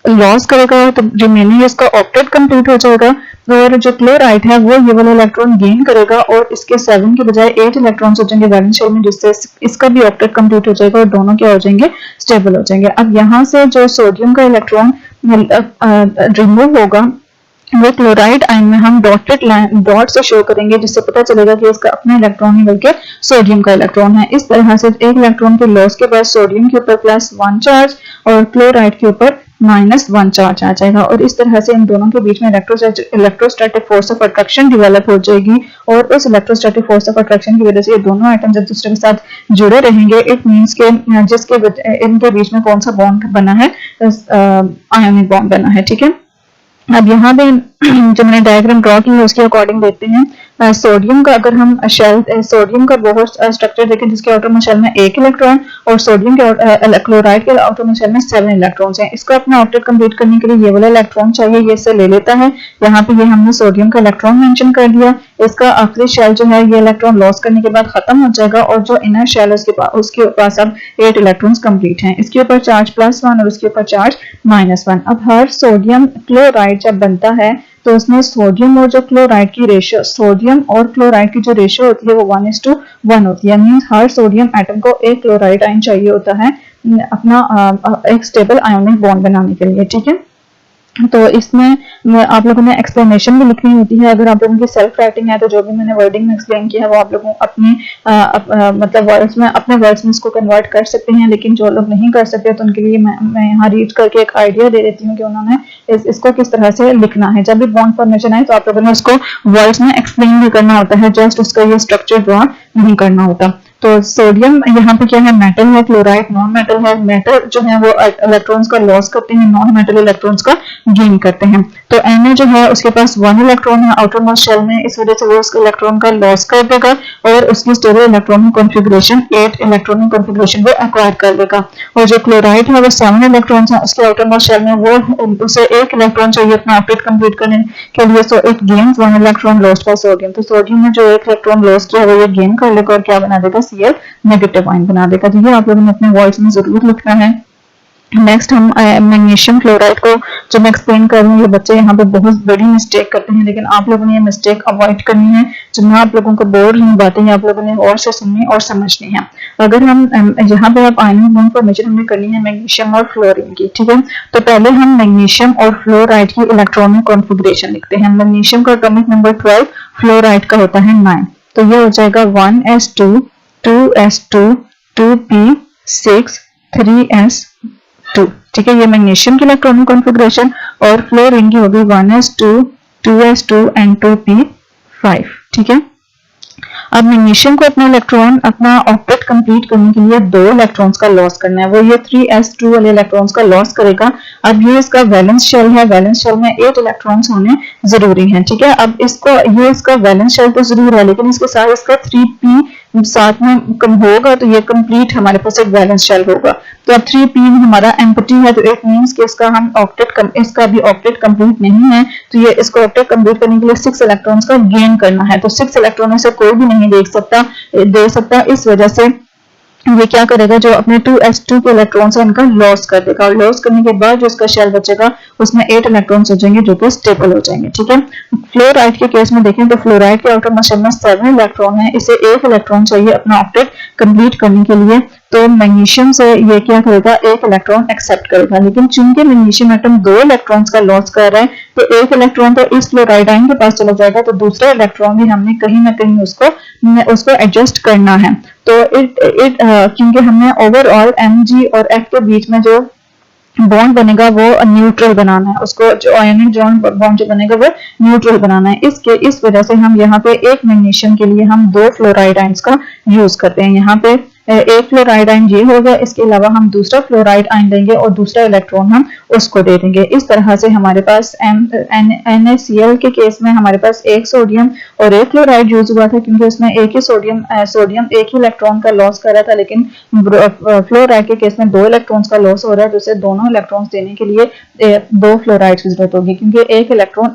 लॉस करेगा तो रिमेनिंग इसका ऑक्टेट कंप्लीट हो जाएगा, और जो क्लोराइड है वो ये वाला इलेक्ट्रॉन गेन करेगा और इसके 7 के बजाय 8 इलेक्ट्रॉन्स हो जाएंगे वैलेंस शेल में, जिससे इसका भी ऑक्टेट कंप्लीट हो जाएगा और दोनों क्या हो जाएंगे, स्टेबल हो जाएंगे। अब यहाँ से जो सोडियम का इलेक्ट्रॉन रिमूव होगा वो क्लोराइड आयन में हम डॉट से शो करेंगे, जिससे पता चलेगा कि इसका अपना इलेक्ट्रॉन है बल्कि सोडियम का इलेक्ट्रॉन है। इस तरह से एक इलेक्ट्रॉन के लॉस के बाद सोडियम के ऊपर +1 चार्ज और क्लोराइड के ऊपर -1 चार्ज आ जाएगा, और इस तरह से इन दोनों के बीच में electrostatic force of attraction develop हो जाएगी, और उस इलेक्ट्रोस्टैटिक फोर्स ऑफ अट्रैक्शन की वजह से ये दोनों आइटम्स एक दूसरे के साथ जुड़े रहेंगे। इट मींस के इनके बीच में कौन सा बॉन्ड बना है, आयोनिक बॉन्ड बना है, ठीक है। अब यहाँ पे जो मैंने डायग्राम ड्रॉ की है उसके अकॉर्डिंग देखते हैं। सोडियम का अगर हम सोडियम का बहुत स्ट्रक्चर देखें जिसके आउटर शेल में 1 इलेक्ट्रॉन, और सोडियम के क्लोराइड के आउटर शेल में 7 इलेक्ट्रॉन्स हैं। इसको अपना ऑक्टेट कंप्लीट करने के लिए ये वाला इलेक्ट्रॉन चाहिए, ये इससे ले लेता है। यहाँ पे ये हमने सोडियम का इलेक्ट्रॉन मेंशन कर दिया। इसका आखिरी शेल जो है ये इलेक्ट्रॉन लॉस करने के बाद खत्म हो जाएगा, और जो इनर शेल है उसके पास अब 8 इलेक्ट्रॉन्स कंप्लीट हैं। इसके ऊपर चार्ज +1 और उसके ऊपर चार्ज -1। अब हर सोडियम क्लोराइड जब बनता है तो उसमें सोडियम और जो क्लोराइड की रेशियो, सोडियम और क्लोराइड की जो रेशियो होती है वो 1:1 होती है। मींस हर सोडियम एटम को एक क्लोराइड आयन चाहिए होता है अपना एक स्टेबल आयोनिक बॉन्ड बनाने के लिए, ठीक है। तो इसमें आप लोगों ने एक्सप्लेनेशन भी लिखनी होती है। अगर आप लोगों की सेल्फ राइटिंग है तो जो भी मैंने वर्डिंग में एक्सप्लेन किया है वो आप लोगों अपने मतलब वर्ड्स में, अपने वर्ड्स में इसको कन्वर्ट कर सकते हैं, लेकिन जो लोग नहीं कर सकते तो उनके लिए मैं यहाँ रीड करके एक आइडिया दे देती हूँ कि उन्होंने इसको किस तरह से लिखना है। जब भी बॉन्ड फॉर्मेशन आए तो आप लोगों ने उसको वर्ड्स में एक्सप्लेन भी करना होता है, जस्ट उसका ये स्ट्रक्चर ड्रॉ नहीं करना होता। तो सोडियम यहाँ पे क्या है, मेटल है, क्लोराइड नॉन मेटल है। मेटल जो है वो इलेक्ट्रॉन्स का लॉस करते हैं, नॉन मेटल इलेक्ट्रॉन्स का गेन करते हैं। तो Na जो है उसके पास 1 इलेक्ट्रॉन है आउटर मोस्ट शेल में, इस वजह से वो उसके इलेक्ट्रॉन का लॉस कर देगा और उसकी stable electronic configuration 8 electronic configuration वो एक्वायर कर लेगा। और जो क्लोराइड है वो 7 इलेक्ट्रॉन्स है उसके आउटर मोस्ट शेल में, वो उसे 1 इलेक्ट्रॉन चाहिए अपना ऑक्टेट कंप्लीट करने के लिए, so it gains 1 electron lost by sodium. तो सोडियम ने जो 1 इलेक्ट्रॉन लॉस किया वो ये गेन कर लेगा और क्या बना देगा, Cl नेगेटिव आयन बना देगा। तो ये आप लोगों ने अपने वर्ड्स में जरूर लिखना है। नेक्स्ट हम मैग्नीशियम क्लोराइड को जो मैं एक्सप्लेन कर रही हूँ, ये बच्चे यहाँ पे बहुत बड़ी मिस्टेक करते हैं, लेकिन आप लोगों ने ये मिस्टेक अवॉइड करनी है। जो मैं आप लोगों को बोल रही हूँ बातें आप लोगों ने और से सुननी और समझनी है। अगर हम यहाँ पे आप आयनिक बॉन्ड फॉर्मेशन हमने करनी है मैग्नीशियम और फ्लोरीन की, ठीक है। तो पहले हम मैग्नीशियम और फ्लोराइड की इलेक्ट्रॉनिक कॉन्फ़िगरेशन लिखते हैं। मैग्नीशियम का एटॉमिक नंबर 12, फ्लोराइड का होता है 9। तो ये हो जाएगा 1s2 2s2 2p6 3s2, ठीक है। ये मैग्नीशियम की इलेक्ट्रॉनिक कॉन्फ़िगरेशन, और फ्लोरीन की होगी 1s2 2s2 एंड 2p5, ठीक है। अब मैग्नीशियम को अपना इलेक्ट्रॉन अपना ऑक्टेट कंप्लीट करने के लिए 2 इलेक्ट्रॉन्स का लॉस करना है, वो ये 3s2 वाले इलेक्ट्रॉन्स का लॉस करेगा। अब ये इसका वैलेंस शेल है, वैलेंस शेल में 8 इलेक्ट्रॉन्स होने जरूरी हैं, ठीक है। अब इसका वैलेंस शेल तो जरूर है, लेकिन इसके साथ इसका 3p साथ में कम होगा तो ये कंप्लीट हमारे पास एक वैलेंस शेल होगा। तो अब 3p हमारा एम्प्टी है, तो इट मींस कि इसका भी ऑक्टेट कंप्लीट नहीं है, तो ये इसको ऑक्टेट कंप्लीट करने के लिए 6 इलेक्ट्रॉन्स का गेन करना है। तो 6 इलेक्ट्रॉनों से कोई भी नहीं दे सकता, इस वजह से ये क्या करेगा, जो अपने 2s2 के इलेक्ट्रॉन्स है इनका लॉस कर देगा, और लॉस करने के बाद जो इसका शेल बचेगा उसमें 8 इलेक्ट्रॉन्स हो जाएंगे जो कि स्टेबल हो जाएंगे, ठीक है। फ्लोराइड के केस में देखें तो फ्लोराइड के आउटर शेल में 7 इलेक्ट्रॉन है, इसे 1 इलेक्ट्रॉन चाहिए अपना ऑक्टेट कंप्लीट करने के लिए। तो मैग्नीशियम से ये क्या करेगा, 1 इलेक्ट्रॉन एक्सेप्ट करेगा, लेकिन चूंकि मैग्नीशियम एटम 2 इलेक्ट्रॉन्स का लॉस कर रहा है तो 1 इलेक्ट्रॉन तो इस फ्लोराइड आयन के पास चला जाएगा, तो दूसरा इलेक्ट्रॉन भी हमने कहीं ना कहीं उसको एडजस्ट करना है। तो क्योंकि हमने ओवरऑल Mg और F के बीच में जो बॉन्ड बनेगा वो न्यूट्रल बनाना है, उसको जो आयोनिक बॉन्ड जो बनेगा वो न्यूट्रल बनाना है। इस वजह से हम यहाँ पे एक मैग्नीशियम के लिए हम 2 फ्लोराइड आयंस का यूज करते हैं। यहाँ पे एक फ्लोराइड आयन ये होगा, इसके अलावा हम दूसरा फ्लोराइड आयन लेंगे और दूसरा इलेक्ट्रॉन हम उसको दे देंगे। इस तरह से हमारे पास NaCl के केस में हमारे पास एक सोडियम और एक फ्लोराइड यूज हुआ था, क्योंकि उसमें एक ही सोडियम एक ही इलेक्ट्रॉन का लॉस कर रहा था, लेकिन फ्लोराइड के केस में 2 इलेक्ट्रॉन्स का लॉस हो रहा है, तो उसे दोनों इलेक्ट्रॉन्स देने के लिए 2 फ्लोराइड की जरूरत होगी, क्योंकि एक इलेक्ट्रॉन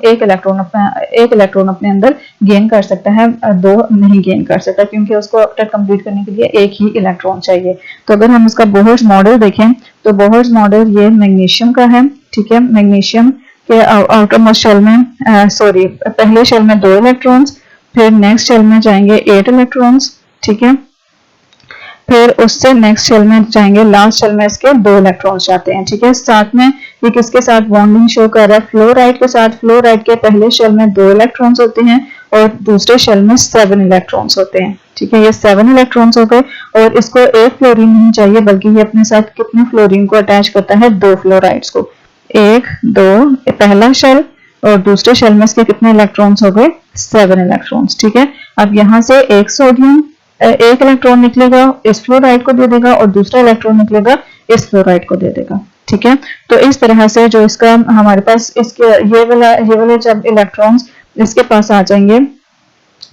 अपने अंदर गेन कर सकता है, 2 नहीं गेन कर सकता, क्योंकि उसको ऑक्टेट कंप्लीट करने के लिए एक ही इलेक्ट्रॉन चाहिए। तो अगर हम इसका बोहर्स मॉडल देखें तो बोहर्स मॉडल ये मैग्नीशियम का है, ठीक है। मैग्नीशियम के आउटर मोस्ट शेल में पहले शेल में 2 इलेक्ट्रॉन्स, फिर नेक्स्ट शेल में जाएंगे 8 इलेक्ट्रॉन्स, ठीक है। फिर उससे नेक्स्ट शेल में जाएंगे, लास्ट शेल में इसके 2 इलेक्ट्रॉन्स जाते हैं, ठीक है। साथ में ये किसके साथ बॉन्डिंग शो कर रहा है, फ्लोराइड के साथ। फ्लोराइड के पहले शेल में 2 इलेक्ट्रॉन्स होते हैं और दूसरे शेल में 7 इलेक्ट्रॉन्स होते हैं, ठीक है। ये 7 इलेक्ट्रॉन्स हो गए और इसको एक फ्लोरीन नहीं चाहिए, बल्कि ये अपने साथ कितने फ्लोरीन को अटैच करता है, 2 फ्लोराइड्स को। 1 2 पहला शेल और दूसरे शेल में इसके कितने इलेक्ट्रॉन्स हो गए, 7 इलेक्ट्रॉन्स, ठीक है। अब यहाँ से एक सोडियम एक इलेक्ट्रॉन निकलेगा, इस फ्लोराइड को दे देगा, और दूसरा इलेक्ट्रॉन निकलेगा, इस फ्लोराइड को दे देगा, ठीक है। तो इस तरह से जो इसका हमारे पास इसके ये वाले जब इलेक्ट्रॉन्स इसके पास आ जाएंगे,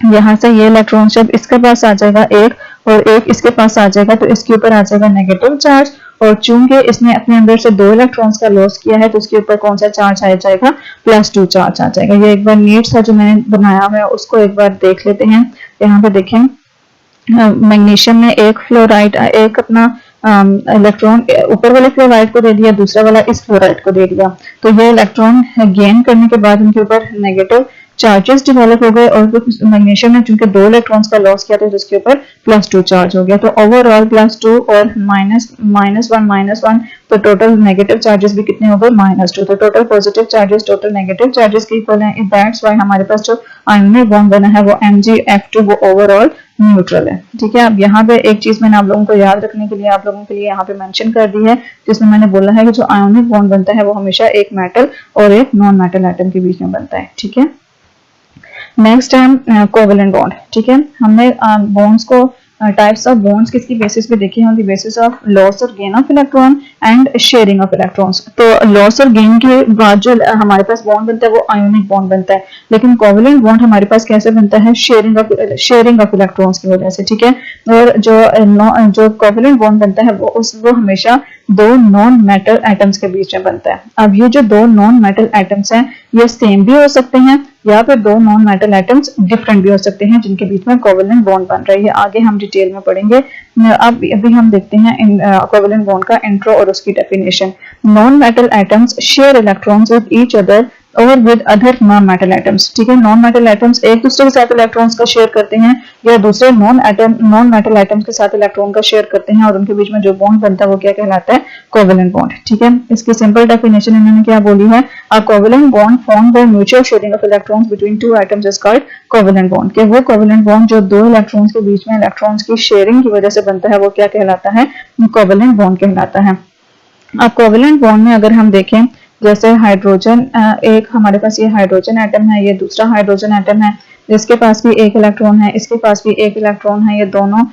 यहाँ से ये इलेक्ट्रॉन जब इसके पास आ जाएगा एक और एक इसके पास आ जाएगा, तो इसके ऊपर आ जाएगा नेगेटिव चार्ज, और चूंकि इसने अपने अंदर से 2 इलेक्ट्रॉन्स का लॉस किया है, तो उसके ऊपर कौन सा चार्ज आ जाएगा, +2 चार्ज आ जाएगा। ये एक बार नीट सा जो मैंने बनाया हुआ है उसको एक बार देख लेते हैं। यहाँ पे देखें, मैग्नीशियम ने एक फ्लोराइड एक अपना इलेक्ट्रॉन ऊपर वाले फ्लोराइड को दे दिया, दूसरा वाला इस फ्लोराइड को दे दिया, तो ये इलेक्ट्रॉन गेन करने के बाद इनके ऊपर नेगेटिव चार्जेस डेवलप हो गए, और मैग्नीशियम ने चूंकि 2 इलेक्ट्रॉन्स का लॉस किया था, तो उसके ऊपर +2 चार्ज हो गया। तो ओवरऑल +2 और -1 तो टोटल नेगेटिव चार्जेस भी कितने हो गए, -2। तो total positive charges total negative charges के इक्वल हैं। दैट्स व्हाई हमारे पास जो आयोनिक बॉन्ड बना है वो MgF2 वो ओवरऑल न्यूट्रल है, ठीक है। अब यहाँ पे एक चीज मैंने आप लोगों को याद रखने के लिए आप लोगों के लिए यहाँ पे मेंशन कर दी है, जिसमें मैंने बोला है कि जो आयोनिक बॉन्ड बनता है वो हमेशा एक मेटल और एक नॉन मेटल एटम के बीच में बनता है, ठीक है। नेक्स्ट है कोवेलेंट बॉन्ड, ठीक है। हमने बॉन्ड्स को टाइप्स ऑफ बॉन्ड्स किसकी बेसिस पे देखे हैं, on the basis of loss और gain of electron and sharing of electrons. तो लॉस और गेन के बाद जो हमारे पास बॉन्ड बनता है वो आयोनिक बॉन्ड बनता है, लेकिन कोवेलेंट बॉन्ड हमारे पास कैसे बनता है, शेयरिंग ऑफ इलेक्ट्रॉन्स की वजह से, ठीक है। और जो कोवेलेंट बॉन्ड बनता है वो हमेशा 2 नॉन मेटल एटम्स के बीच में बनता है। अब ये जो 2 नॉन मेटल एटम्स हैं ये सेम भी हो सकते हैं, या फिर 2 नॉन मेटल एटम्स डिफरेंट भी हो सकते हैं, जिनके बीच में कोवेलेंट बॉन्ड बन रही है। आगे हम डिटेल में पढ़ेंगे। अब अभी हम देखते हैं कोवेलेंट बॉन्ड का इंट्रो और उसकी definition. Non metal atoms share electrons with each other और with other non metal atoms, ठीक है। नॉन मेटल एटम्स एक दूसरे के साथ इलेक्ट्रॉन्स का शेयर करते हैं, या दूसरे नॉन मेटल एटम्स के साथ इलेक्ट्रॉन का शेयर करते हैं, और उनके बीच में जो बॉन्ड बनता है वो क्या कहलाता है, कोवेलेंट बॉन्ड, ठीक है। इसकी सिंपल डेफिनेशन इन्होंने क्या बोली है, अ covalent bond formed by mutual sharing of electrons between 2 atoms is called covalent bond. कि वो कोवेलेंट बॉन्ड जो 2 इलेक्ट्रॉन्स के बीच में इलेक्ट्रॉन्स की शेयरिंग की वजह से बनता है वो क्या कहलाता है, कोवेलेंट बॉन्ड कहलाता है। अब कोवेलेंट बॉन्ड में अगर हम देखें, जैसे हाइड्रोजन, एक हमारे पास ये हाइड्रोजन एटम है, ये दूसरा हाइड्रोजन एटम है, इसके पास भी एक इलेक्ट्रॉन है, इसके पास भी एक इलेक्ट्रॉन है, ये दोनों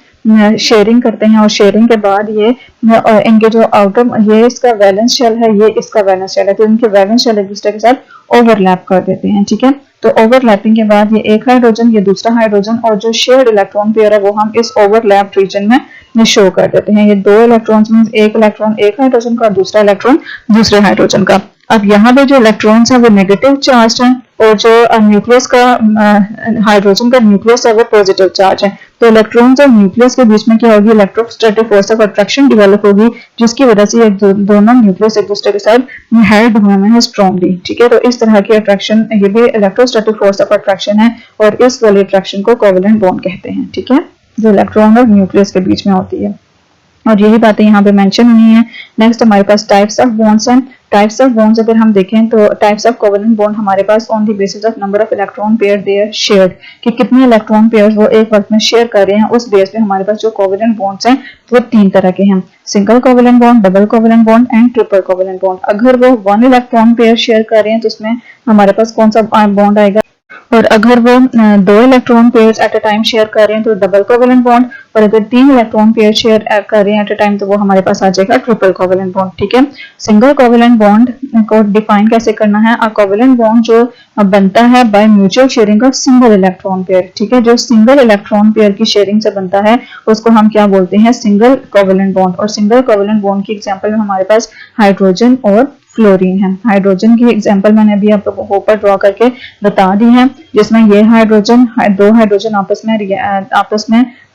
शेयरिंग करते हैं, और शेयरिंग के बाद ये इनके जो आउटर ये इसका वैलेंस शेल है, ये इसका वैलेंस शेल है, तो इनके वैलेंस शेल एक दूसरे के साथ ओवरलैप कर देते हैं, ठीक है। तो ओवरलैपिंग के बाद ये एक हाइड्रोजन, ये दूसरा हाइड्रोजन, और जो शेयर्ड इलेक्ट्रॉन पेयर है वो हम इस ओवरलैप रीजन में शो कर देते हैं। ये 2 इलेक्ट्रॉन्स मींस एक इलेक्ट्रॉन एक हाइड्रोजन का, दूसरा इलेक्ट्रॉन दूसरे हाइड्रोजन का। अब यहाँ पे जो इलेक्ट्रॉन्स हैं वो नेगेटिव चार्ज हैं, और जो न्यूक्लियस का हाइड्रोजन का न्यूक्लियस है वो पॉजिटिव चार्ज है। तो इलेक्ट्रॉन्स और न्यूक्लियस के बीच में क्या होगी, electrostatic force of attraction develop होगी, जिसकी वजह से दोनों न्यूक्लियस एक दूसरे के साथ हेल्ड हुए हैं स्ट्रॉन्गली, ठीक है। तो इस तरह की अट्रैक्शन ये भी इलेक्ट्रोस्टैटिक फोर्स ऑफ अट्रैक्शन है, और इस वाली अट्रैक्शन को कोवेलेंट बॉन्ड कहते हैं, ठीक है, जो इलेक्ट्रॉन और न्यूक्लियस के बीच में होती है। और यही बातें यहाँ पे मेंशन हुई हैं। नेक्स्ट हमारे पास टाइप्स ऑफ बॉन्ड्स हैं। टाइप्स ऑफ बॉन्ड्स अगर हम देखें तो टाइप्स ऑफ कोवेलेंट बॉन्ड हमारे पास on the basis of number of electron pair they are shared, कि कितने इलेक्ट्रॉन पेयर्स वो एक वक्त में शेयर कर रहे हैं, उस बेस पे हमारे पास जो कोवेलेंट बॉन्ड्स हैं वो 3 तरह के हैं, single covalent bond, double covalent bond and triple covalent bond. अगर वो 1 इलेक्ट्रॉन पेयर शेयर कर रहे हैं तो उसमें हमारे पास कौन सा बॉन्ड आएगा, और अगर वो 2 electron pairs at a time share कर रहे हैं तो डबल कोवेलेंट बॉन्ड, और अगर 3 इलेक्ट्रॉन पेयर शेयर कर रहे हैं एट अ टाइम तो वो हमारे पास आ जाएगा ट्रिपल कोवेलेंट बॉन्ड। ठीक है, सिंगल कोवेलेंट बॉन्ड को डिफाइन कैसे करना है, अ कोवेलेंट बॉन्ड जो बनता है by mutual sharing of single electron pair. ठीक है, जो सिंगल इलेक्ट्रॉन पेयर की शेयरिंग से बनता है उसको हम क्या बोलते हैं, सिंगल कोवेलेंट बॉन्ड। और सिंगल कोवेलेंट बॉन्ड की एग्जांपल में हमारे पास हाइड्रोजन और फ्लोरीन है। हाइड्रोजन की एग्जांपल मैंने अभी आप लोगों को ऊपर ड्रॉ करके बता दी है, जिसमें ये हाइड्रोजन, 2 हाइड्रोजन आपस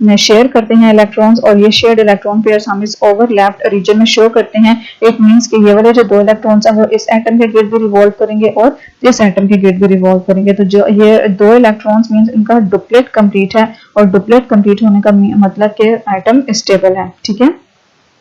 में शेयर करते हैं इलेक्ट्रॉन्स, और ये शेयर्ड इलेक्ट्रॉन पेयर्स हम इस ओवरलैप्ड रीजन में शो करते हैं। इट मींस कि ये वाले जो 2 इलेक्ट्रॉन्स हैं वो इस एटम के गिर्द भी रिवॉल्व करेंगे और इस एटम के गिर्द भी रिवॉल्व करेंगे। तो जो ये 2 इलेक्ट्रॉन्स मींस इनका डुप्लेट कंप्लीट है, और डुप्लेट कंप्लीट होने का मतलब कि एटम स्टेबल है। ठीक है,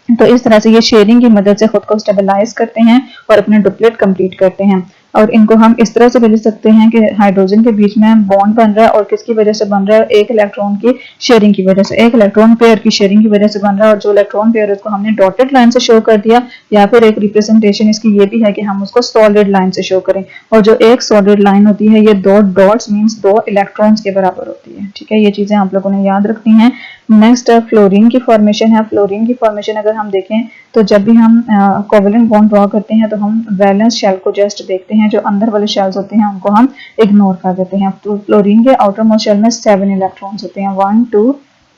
तो इस तरह से ये शेयरिंग की मदद से खुद को स्टेबलाइज करते हैं और अपने डुप्लेट कंप्लीट करते हैं। और इनको हम इस तरह से भी लिख सकते हैं कि हाइड्रोजन के बीच में बॉन्ड बन रहा है, और किसकी वजह से बन रहा है, एक इलेक्ट्रॉन की शेयरिंग की वजह से, एक इलेक्ट्रॉन पेयर की शेयरिंग की वजह से बन रहा है। और जो इलेक्ट्रॉन पेयर उसको हमने डॉटेड लाइन से शो कर दिया, या फिर एक रिप्रेजेंटेशन इसकी ये भी है कि हम उसको सॉलिड लाइन से शो करें। और जो एक सॉलिड लाइन होती है ये 2 डॉट्स मींस 2 इलेक्ट्रॉन्स के बराबर होती है। ठीक है, ये चीजें आप लोगों ने याद रखनी है। नेक्स्ट फ्लोरीन की फॉर्मेशन है। फ्लोरीन की फॉर्मेशन अगर हम देखें तो जब भी हम कोवेलेंट बॉन्ड ड्रॉ करते हैं तो हम वैलेंस शेल को जस्ट देखते हैं, जो अंदर वाले शेल्स होते हैं उनको हम इग्नोर कर देते हैं। तो फ्लोरीन के आउटर मोस्ट शेल में 7 इलेक्ट्रॉन्स होते हैं, 1 2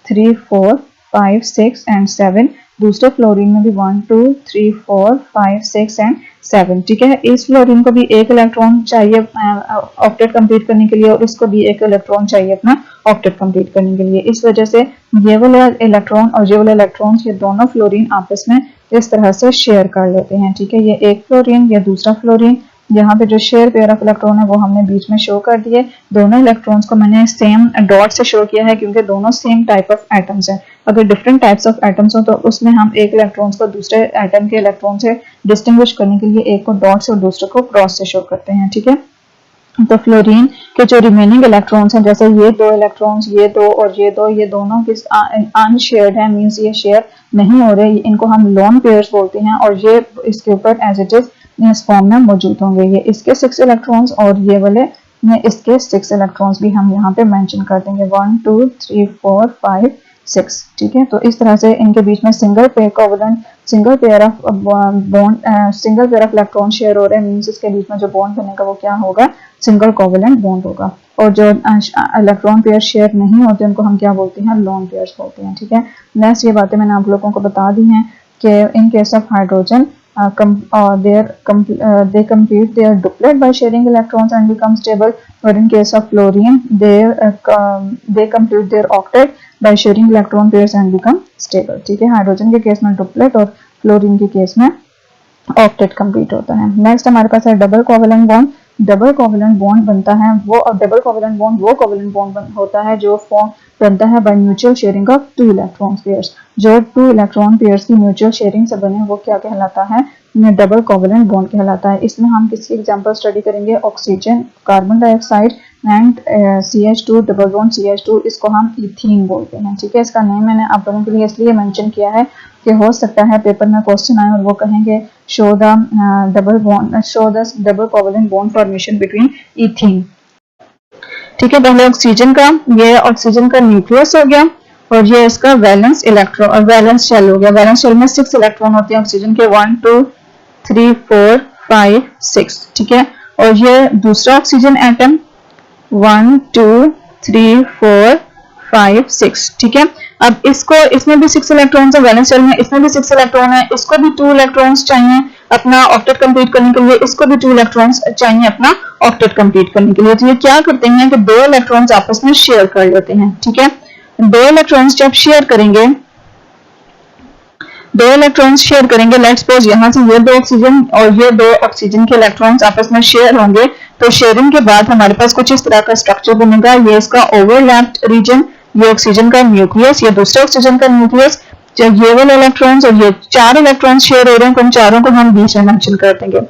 3 4 5 6 एंड 7। दूसरे फ्लोरीन में भी 1 2 3 4 5 6 एंड 7। ठीक है, इस फ्लोरीन को भी एक इलेक्ट्रॉन चाहिए ऑक्टेट कंप्लीट करने के लिए, और इसको भी एक इलेक्ट्रॉन चाहिए अपना ऑक्टेट कंप्लीट करने के लिए। इस वजह से ये वाला इलेक्ट्रॉन और ये वाला इलेक्ट्रॉन, ये दोनों फ्लोरीन आपस में इस तरह से शेयर कर लेते हैं। ठीक है, ये एक फ्लोरीन, ये दूसरा फ्लोरीन, यहाँ पे जो शेयर पेयर ऑफ इलेक्ट्रॉन है वो हमने बीच में शो कर दिए। दोनों इलेक्ट्रॉन्स को मैंने सेम डॉट से शो किया है क्योंकि दोनों सेम टाइप ऑफ एटम्स हैं। अगर डिफरेंट टाइप्स ऑफ एटम्स हो तो उसमें हम एक इलेक्ट्रॉन्स को दूसरे एटम के इलेक्ट्रॉन से डिस्टिंग्विश करने के लिए एक को डॉट से और दूसरे को क्रॉस से शो करते हैं। ठीक है, तो फ्लोरीन के जो रिमेनिंग इलेक्ट्रॉन्स हैं, जैसे ये 2 इलेक्ट्रॉन्स, ये 2 और ये 2, ये दोनों किस अनशेयर्ड है, मींस ये शेयर नहीं हो रहे, इनको हम लोन पेयर्स बोलते हैं, और ये इसके ऊपर एज इट इज इस फॉर्म में मौजूद होंगे। ये इसके 6 इलेक्ट्रॉन्स और ये वाले इसके 6 इलेक्ट्रॉन्स भी हम यहाँ पे मेंशन कर देंगे, 1 2 3 4 5 6। ठीक है, तो इस तरह से इनके बीच में single pair covalent, single pair of bond, single pair of electron share हो रहे हैं, मींस इसके बीच में जो बॉन्ड बनेगा वो क्या होगा, सिंगल कोवेलेंट बॉन्ड होगा। और जो इलेक्ट्रॉन पेयर शेयर नहीं होते उनको हम क्या बोलते हैं, लोन पेयर्स बोलते हैं। ठीक है, नेक्स्ट ये बातें मैंने आप लोगों को बता दी हैं कि in case of hydrogen they complete their duplet by sharing electrons and become stable, or in case of fluorine they complete their octet by sharing electron pairs and become stable। ठीक है, हाइड्रोजन के केस में डुप्लेट और फ्लोरीन के केस में ऑक्टेट कंप्लीट होता है। नेक्स्ट हमारे पास है double covalent bond. Double covalent bond बनता है वो, और डबल कोवेलेंट बॉन्ड वो कोवेलेंट बॉन्ड होता है जो फॉर्म बनता है by mutual sharing of 2 electron pairs. जो 2 इलेक्ट्रॉन पेयर्स की म्यूचुअल शेयरिंग से बने वो क्या कहलाता है, डबल कोवेलेंट बॉन्ड कहलाता है। इसमें हम किसकी एग्जांपल स्टडी करेंगे, oxygen, carbon dioxide and CH2 double bond CH2, इसको हम इथीन बोलते हैं। ठीक है, इसका नेम मैंने आप लोगों के लिए इसलिए मेंशन किया है कि हो सकता है पेपर में क्वेश्चन आए और वो कहेंगे show the double covalent bond formation between ethene. ठीक है, पहले ऑक्सीजन का, ये ऑक्सीजन का न्यूक्लियस हो गया, और ये इसका वैलेंस इलेक्ट्रॉन और वैलेंस शेल हो गया। वैलेंस शेल में 6 इलेक्ट्रॉन होते हैं ऑक्सीजन के, 1 2 3 4 5 6। ठीक है, और ये दूसरा ऑक्सीजन एटम 1 2 3 4 5 6। ठीक है, अब इसको, इसमें भी 6 इलेक्ट्रॉन्स है वैलेंस शेल में, इसमें भी 6 इलेक्ट्रॉन है, इसको भी 2 इलेक्ट्रॉन्स चाहिए अपना ऑक्टेट कंप्लीट करने के लिए, इसको भी 2 इलेक्ट्रॉन्स चाहिए अपना ऑक्टेट कंप्लीट करने के लिए। तो ये क्या करते हैं कि 2 इलेक्ट्रॉन्स आपस में शेयर कर लेते हैं। ठीक है, 2 इलेक्ट्रॉन्स जब शेयर करेंगे, 2 इलेक्ट्रॉन्स शेयर करेंगे, लेट्स सपोज यहाँ से ये 2 ऑक्सीजन और ये 2 ऑक्सीजन के इलेक्ट्रॉन्स आपस में शेयर होंगे, तो शेयरिंग के बाद हमारे पास कुछ इस तरह का स्ट्रक्चर बनेगा। ये इसका ओवरलैप्ड रीजन, ये ऑक्सीजन का न्यूक्लियस, ये दूसरे ऑक्सीजन का न्यूक्लियस, जब ये वाले इलेक्ट्रॉन्स और ये 4 इलेक्ट्रॉन्स शेयर हो रहे हैं तो उन चारों को हम बीच में मेंशन कर देंगे।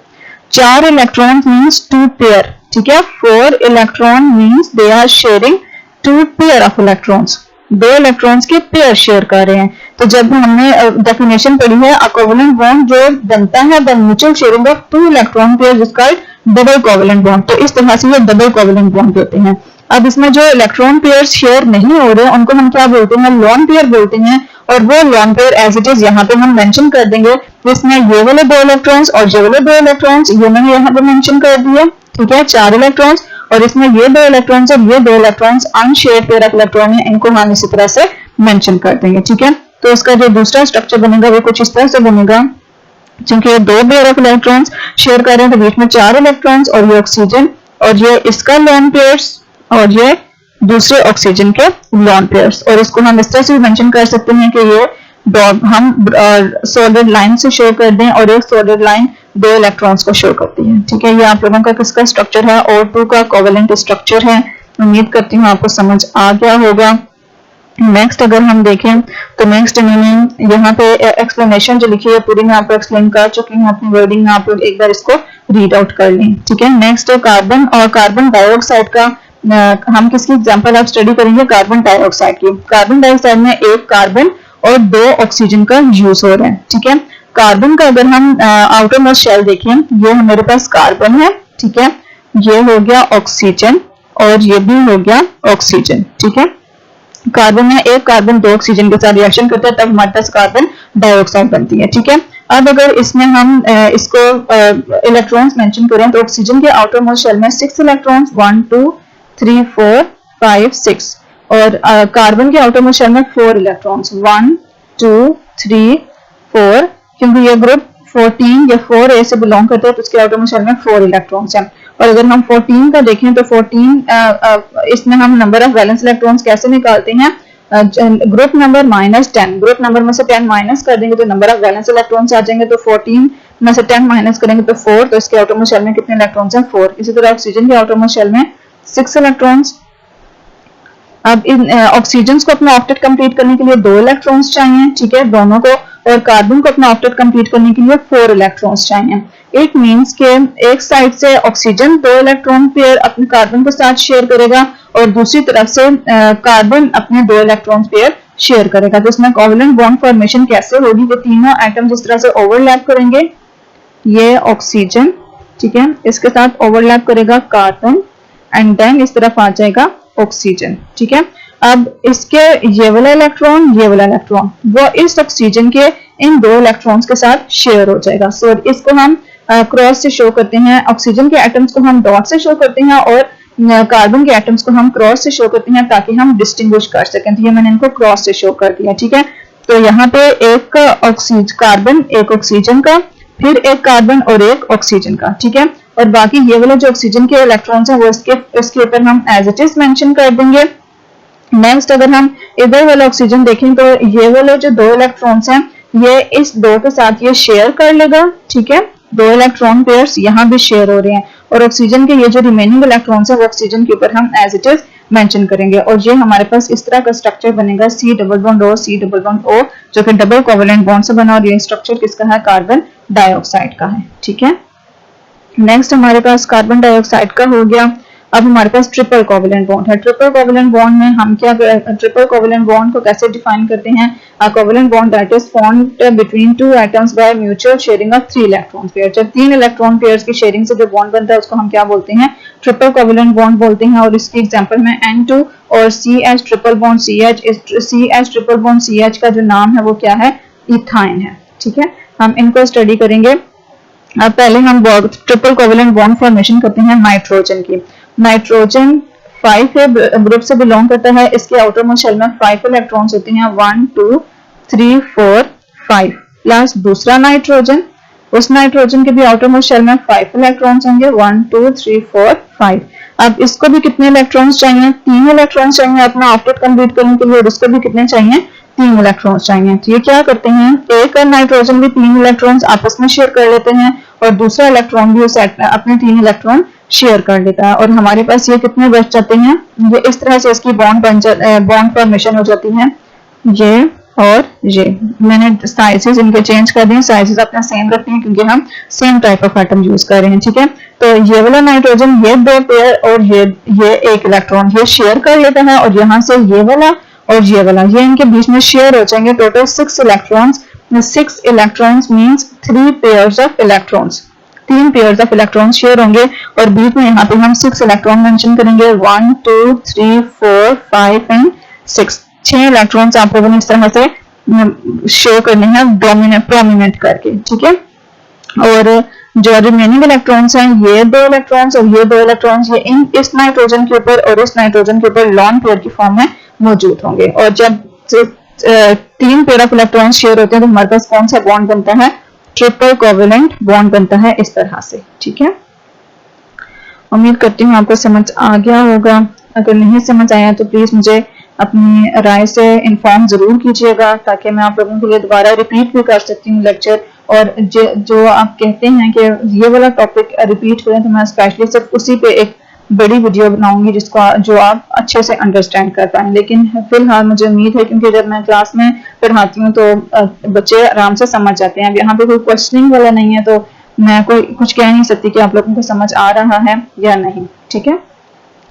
4 इलेक्ट्रॉन मीन्स 2 पेयर, ठीक है। 4 electron means they are sharing 2 pair of electrons, 2 electrons के पेयर शेयर कर रहे हैं। तो जब हमने डेफिनेशन पढ़ी है कोवेलेंट बॉन्ड जो बनता है the mutual sharing of 2 electron pair जिस कॉल्ड डबल कोवेलेंट बॉन्ड, तो इस तरह से ये डबल कोवेलेंट बॉन्ड होते हैं। अब इसमें जो इलेक्ट्रॉन पेयर शेयर नहीं हो रहे उनको हम क्या बोलते हैं, लोन पेयर बोलते हैं। और वो lone pair as it is यहाँ पे हम मेंशन कर देंगे। इसमें ये वाले 2 इलेक्ट्रॉन्स और ये वाले 2 इलेक्ट्रॉन्स ये मैंने यहाँ पे मेंशन कर दिए, ठीक है, 4 इलेक्ट्रॉन्स। और इसमें ये 2 इलेक्ट्रॉन्स और ये 2 electrons unshared pair of electron है, इनको हम इसी तरह से मेंशन कर देंगे, ठीक है। तो इसका जो दूसरा स्ट्रक्चर बनेगा वो कुछ इस तरह से बनेगा, क्योंकि ये 2 पेयर ऑफ इलेक्ट्रॉन्स शेयर कर रहे हैं तो बीच में 4 इलेक्ट्रॉन्स और ये ऑक्सीजन और ये इसका लोन पेयर्स और ये दूसरे ऑक्सीजन के लोन पेयर्स। और इसको हम इस तरह से भी मेंशन कर सकते हैं कि ये हम सॉलिड लाइन से शो कर दें और एक सॉलिड लाइन 2 इलेक्ट्रॉन्स को शो करती है, ठीक है। ये आप लोगों का किसका स्ट्रक्चर है, O2 का कोवेलेंट स्ट्रक्चर है। उम्मीद करती हूँ आपको समझ आ गया होगा। नेक्स्ट अगर हम देखें तो नेक्स्ट इन्होंने यहाँ पे एक्सप्लेनेशन जो लिखी है पूरी मैं आपको एक्सप्लेन कर चुकी हूँ अपनी वर्डिंग में, आप लोग एक बार इसको रीड आउट कर लें, ठीक है। नेक्स्ट कार्बन और कार्बन डाइऑक्साइड का हम किसकी एग्जांपल आप स्टडी करेंगे, कार्बन डाइऑक्साइड की। कार्बन डाइऑक्साइड में एक कार्बन और 2 ऑक्सीजन का यूज हो रहा है, ठीक है। कार्बन का अगर हम आउटर मोस्ट शेल देखें, ये हमारे पास कार्बन है, ठीक है, ये हो गया ऑक्सीजन और ये भी हो गया ऑक्सीजन, ठीक है। कार्बन में एक कार्बन 2 ऑक्सीजन के साथ रिएक्शन करता है तब हमारे पास कार्बन डाइऑक्साइड बनती है, ठीक है। अब अगर इसमें हम इसको इलेक्ट्रॉन्स मेंशन करें तो ऑक्सीजन के आउटर मोस्ट शेल में 6 इलेक्ट्रॉन्स 1 2 3 4 5 6 और कार्बन के आउटर मोस्ट शेल में 4 इलेक्ट्रॉन्स 1 2 3 4, क्योंकि ये ग्रुप 14 या 4A से बिलोंग करते हैं तो उसके आउटर मोस्ट शेल में 4 इलेक्ट्रॉन्स हैं। और अगर हम 14 का देखें तो 14 इसमें हम नंबर ऑफ वैलेंस इलेक्ट्रॉन्स कैसे निकालते हैं, ग्रुप नंबर -10, ग्रुप नंबर में से 10 माइनस कर देंगे तो नंबर ऑफ वैलेंस इलेक्ट्रॉन्स आ जाएंगे। तो 14 में से 10 माइनस करेंगे तो 4, तो इसके आउटर मोस्ट शेल में कितने इलेक्ट्रॉन्स हैं, 4। इसी तरह ऑक्सीजन के आउटर मोस्ट शेल में 6 इलेक्ट्रॉन्स। अब इन ऑक्सीजन को अपना ऑक्टेट कंप्लीट करने के लिए 2 इलेक्ट्रॉन्स चाहिए, ठीक है, दोनों को। और कार्बन को अपना ऑक्टेट कंप्लीट करने के लिए 4 इलेक्ट्रॉन्स चाहिए। इट मींस के एक साइड से ऑक्सीजन 2 इलेक्ट्रॉन पेयर अपने कार्बन के साथ शेयर करेगा और दूसरी तरफ से कार्बन अपने 2 इलेक्ट्रॉन पेयर शेयर करेगा। तो इसमें कोवेलेंट बॉन्ड फॉर्मेशन कैसे होगी, वो तीनों एटम जिस तरह से ओवरलैप करेंगे, ये ऑक्सीजन, ठीक है, इसके साथ ओवरलैप करेगा कार्बन एंड देन इस तरफ आ जाएगा ऑक्सीजन, ठीक है। अब इसके ये वाला इलेक्ट्रॉन वो इस ऑक्सीजन के इन 2 इलेक्ट्रॉन्स के साथ शेयर हो जाएगा। सो इसको हम क्रॉस से शो करते हैं, ऑक्सीजन के एटम्स को हम डॉट से शो करते हैं और कार्बन के एटम्स को हम क्रॉस से शो करते हैं ताकि हम डिस्टिंग्विश कर सकें। तो ये मैंने इनको क्रॉस से शो कर दिया, ठीक है। तो यहाँ पे एक कार्बन, एक ऑक्सीजन का, फिर एक कार्बन और एक ऑक्सीजन का, ठीक है। और बाकी ये वाले जो ऑक्सीजन के इलेक्ट्रॉन्स हैं वो इसके ऊपर हम एज इट इज मेंशन कर देंगे। नेक्स्ट अगर हम इधर वाला ऑक्सीजन देखें तो ये वाले जो 2 इलेक्ट्रॉन्स हैं ये इस 2 के साथ ये शेयर कर लेगा, ठीक है। 2 इलेक्ट्रॉन पेयर्स यहाँ भी शेयर हो रहे हैं और ऑक्सीजन के ये जो रिमेनिंग इलेक्ट्रॉन्स हैं वो ऑक्सीजन के ऊपर हम एज इट इज मेंशन करेंगे और ये हमारे पास इस तरह का स्ट्रक्चर बनेगा C double bond O C double bond O, जो कि डबल कोवेलेंट बॉन्ड से बना और ये स्ट्रक्चर किसका है, कार्बन डाइऑक्साइड का है, ठीक है। नेक्स्ट हमारे पास कार्बन डाइऑक्साइड का हो गया। अब हमारे पास ट्रिपल कोवेलेंट बॉन्ड है। ट्रिपल कोवेलेंट बॉन्ड में हम क्या, ट्रिपल कोवेलेंट बॉन्ड को कैसे डिफाइन करते हैं, covalent bond that is formed between 2 atoms by mutual sharing of 3 electron pair. जब 3 इलेक्ट्रॉन पेयर्स की शेयरिंग से जो बॉन्ड बनता है उसको हम क्या बोलते हैं, ट्रिपल कोवेलेंट बॉन्ड बोलते हैं। और इसकी एग्जांपल में N2 और CH triple bond CH, CH triple bond CH का जो नाम है वो क्या है, इथाइन है, ठीक है। हम इनको स्टडी करेंगे। अब पहले हम ट्रिपल कोवेलेंट बॉन्ड फॉर्मेशन करते हैं नाइट्रोजन की। नाइट्रोजन 5 ग्रुप से बिलोंग करता है। इसके आउटर मोस्ट शेल में 5 इलेक्ट्रॉन्स होते हैं, 1 2 3 4 5 प्लस दूसरा नाइट्रोजन, उस नाइट्रोजन के भी आउटर मोस्ट शेल में 5 इलेक्ट्रॉन्स होंगे, 1 2 3 4 5। अब इसको भी कितने इलेक्ट्रॉन्स चाहिए, 3 इलेक्ट्रॉन्स चाहिए अपना ऑक्टेट कंप्लीट करने के लिए और इसको भी कितने चाहिए, 3 इलेक्ट्रॉन्स चाहिए। तो ये क्या करते हैं, एक नाइट्रोजन भी 3 इलेक्ट्रॉन्स आपस में शेयर कर लेते हैं और दूसरा इलेक्ट्रॉन भी उस अपने 3 इलेक्ट्रॉन शेयर कर लेता है और हमारे पास ये कितने बच जाते हैं, ये इस तरह से इसकी बॉन्ड फॉर्मेशन हो जाती है। ये और ये मैंने साइजेस इनके चेंज कर दिए, साइजेस अपना सेम रखते हैं क्योंकि हम same type of atom use कर रहे हैं, ठीक है। तो ये वाला नाइट्रोजन, ये 2 पेयर और ये एक इलेक्ट्रॉन ये शेयर कर लेता है, और यहाँ से ये वाला और ये वाला ये इनके बीच में शेयर हो जाएंगे। Total 6 electrons, 6 electrons means 3 pairs of electrons, 3 pairs of electrons share होंगे, और बीच में यहाँ पे हम 6 इलेक्ट्रॉन मेंशन करेंगे, 1 2 3 4 5 एंड 6, 6 इलेक्ट्रॉन्स आप लोगों ने इस तरह से शेयर करने हैं प्रोमिनेंट करके, ठीक है। और जो रिमेनिंग इलेक्ट्रॉन्स हैं, ये 2 इलेक्ट्रॉन्स और ये 2 इलेक्ट्रॉन्स, ये इस नाइट्रोजन के ऊपर और इस नाइट्रोजन के ऊपर लॉन पेयर की फॉर्म में मौजूद होंगे। और जब 3 पेयर ऑफ इलेक्ट्रॉन्स शेयर होते हैं तो हमारे पास कौन सा बॉन्ड बनता है? ट्रिपल कोवेलेंट बॉन्ड बनता है इस तरह से, ठीक है। उम्मीद करती हूँ आपको समझ आ गया होगा। अगर नहीं समझ आया तो प्लीज मुझे अपनी राय से इन्फॉर्म जरूर कीजिएगा, ताकि मैं आप लोगों के लिए दोबारा रिपीट भी कर सकती हूँ लेक्चर। और जो आप कहते हैं कि ये वाला टॉपिक रिपीट करें, तो मैं स्पेशली सिर्फ उसी पे एक बड़ी वीडियो बनाऊंगी जो आप अच्छे से अंडरस्टैंड कर पाए। लेकिन फिलहाल मुझे उम्मीद है, क्योंकि जब मैं क्लास में पढ़ाती हूँ तो बच्चे आराम से समझ जाते हैं। अब यहाँ पे कोई क्वेश्चनिंग वाला नहीं है, तो मैं कोई कुछ कह नहीं सकती कि आप लोगों को समझ आ रहा है या नहीं, ठीक है।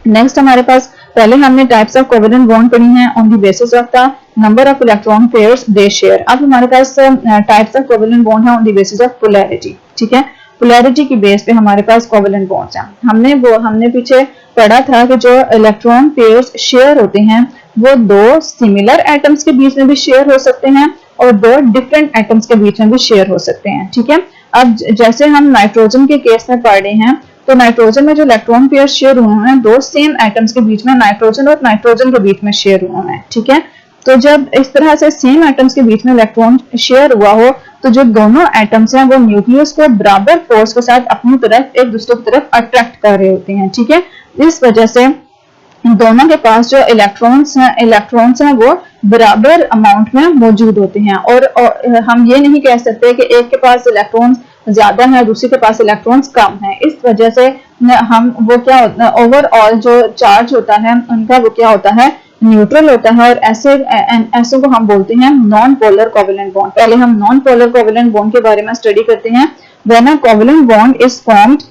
नेक्स्ट हमारे पास, पहले हमने टाइप्स ऑफ कोवेलेंट बॉन्ड पढ़ी हैं on the basis of the number of electron pairs they share. अब हमारे पास टाइप्स ऑफ कोवेलेंट बॉन्ड है on the basis of polarity, ठीक है। पोलैरिटी की बेस पे हमारे पास कोवेलेंट बॉन्ड्स हैं। हमने पीछे पढ़ा था कि जो इलेक्ट्रॉन पेयर्स शेयर होते हैं वो 2 सिमिलर एटम्स के बीच में भी शेयर हो सकते हैं और 2 डिफरेंट एटम्स के बीच में भी शेयर हो सकते हैं, ठीक है। अब जैसे हम नाइट्रोजन के केस में पढ़ रहे हैं, तो नाइट्रोजन में जो इलेक्ट्रॉन पेयर शेयर हुए हैं 2 सेम एटम्स के बीच में, नाइट्रोजन और नाइट्रोजन के बीच में शेयर हुए हैं, ठीक है। तो जब इस तरह से सेम एटम्स के बीच में इलेक्ट्रॉन शेयर हुआ हो, तो जो दोनों एटम्स हैं वो न्यूक्लियस को बराबर फोर्स के साथ अपनी तरफ एक दूसरे की तरफ अट्रैक्ट कर रहे होते हैं, ठीक है। इस वजह से दोनों के पास जो इलेक्ट्रॉन्स हैं वो बराबर अमाउंट में मौजूद होते हैं। और हम ये नहीं कह सकते कि एक के पास इलेक्ट्रॉन्स ज्यादा है, दूसरे के पास इलेक्ट्रॉन्स कम है। इस वजह से हम वो क्या होता है, ओवरऑल जो चार्ज होता है उनका वो क्या होता है, न्यूट्रल होता है। और ऐसे को हम बोलते हैं नॉन पोलर कोवेलेंट बॉन्ड। पहले हम नॉन पोलर कोवेलेंट बॉन्ड के बारे में स्टडी करते हैं। When a covalent bond is formed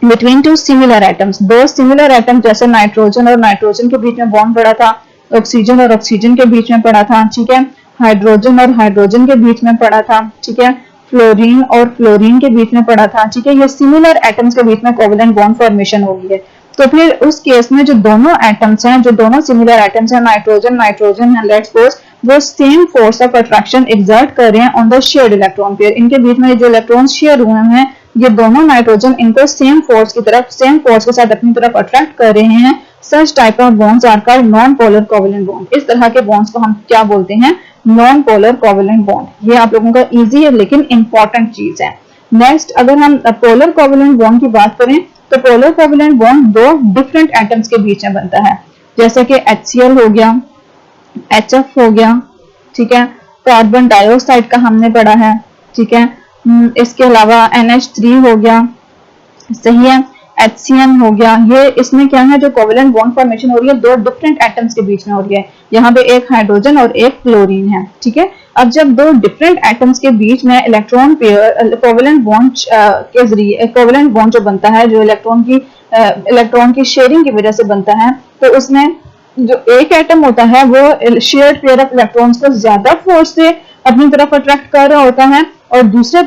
between 2 similar atoms, 2 similar atom, जैसे नाइट्रोजन और नाइट्रोजन के बीच में बॉन्ड पड़ा था, ऑक्सीजन और ऑक्सीजन के बीच में पड़ा था, ठीक है। हाइड्रोजन और हाइड्रोजन के बीच में पड़ा था, ठीक है। फ्लोरीन और फ्लोरीन के बीच में पड़ा था, ठीक है। ये सिमिलर एटम्स के बीच में कोवेलेंट बॉन्ड फॉर्मेशन हो गई है। तो फिर उस केस में जो दोनों एटम्स हैं, जो दोनों सिमिलर एटम्स हैं, नाइट्रोजन है, लेट्स सपोज वो same force of attraction exert कर रहे हैं on the shared electron pair. इनके बीच में जो इलेक्ट्रॉन शेयर हुए हैं, ये दोनों नाइट्रोजन इनको सेम फोर्स के साथ अपनी तरफ अट्रैक्ट कर रहे हैं। Such type of bonds are called non polar covalent bond. इस तरह के बॉन्ड्स को हम क्या बोलते हैं, नॉन पोलर कोवेलेंट बॉन्ड। ये आप लोगों का इजी है लेकिन इंपॉर्टेंट चीज है। नेक्स्ट, अगर हम पोलर कोवेलेंट बॉन्ड की बात करें, तो polar covalent bond 2 different atoms के बीच में बनता है, जैसे कि HCl हो गया, HF हो गया, ठीक है। कार्बन डाइऑक्साइड का हमने पढ़ा है, ठीक है। इसके अलावा NH3 हो गया, सही है, HCN हो गया। ये इसमें क्या है, जो कोवेलेंट बॉन्ड फॉर्मेशन हो रही है 2 डिफरेंट एटम्स के बीच में हो रही है। यहाँ पे एक हाइड्रोजन और एक क्लोरीन है, ठीक है। अब जब 2 डिफरेंट एटम्स के बीच में इलेक्ट्रॉन पेयर कोवेलेंट बॉन्ड के जरिए कोवेलेंट बॉन्ड जो बनता है, जो इलेक्ट्रॉन की शेयरिंग की वजह से बनता है, तो उसमें जो एक एटम होता है वो शेयर्ड पेयर ऑफ इलेक्ट्रॉन्स को ज्यादा फोर्स से अपनी तरफ अट्रैक्ट कर रहा होता है, और दूसरा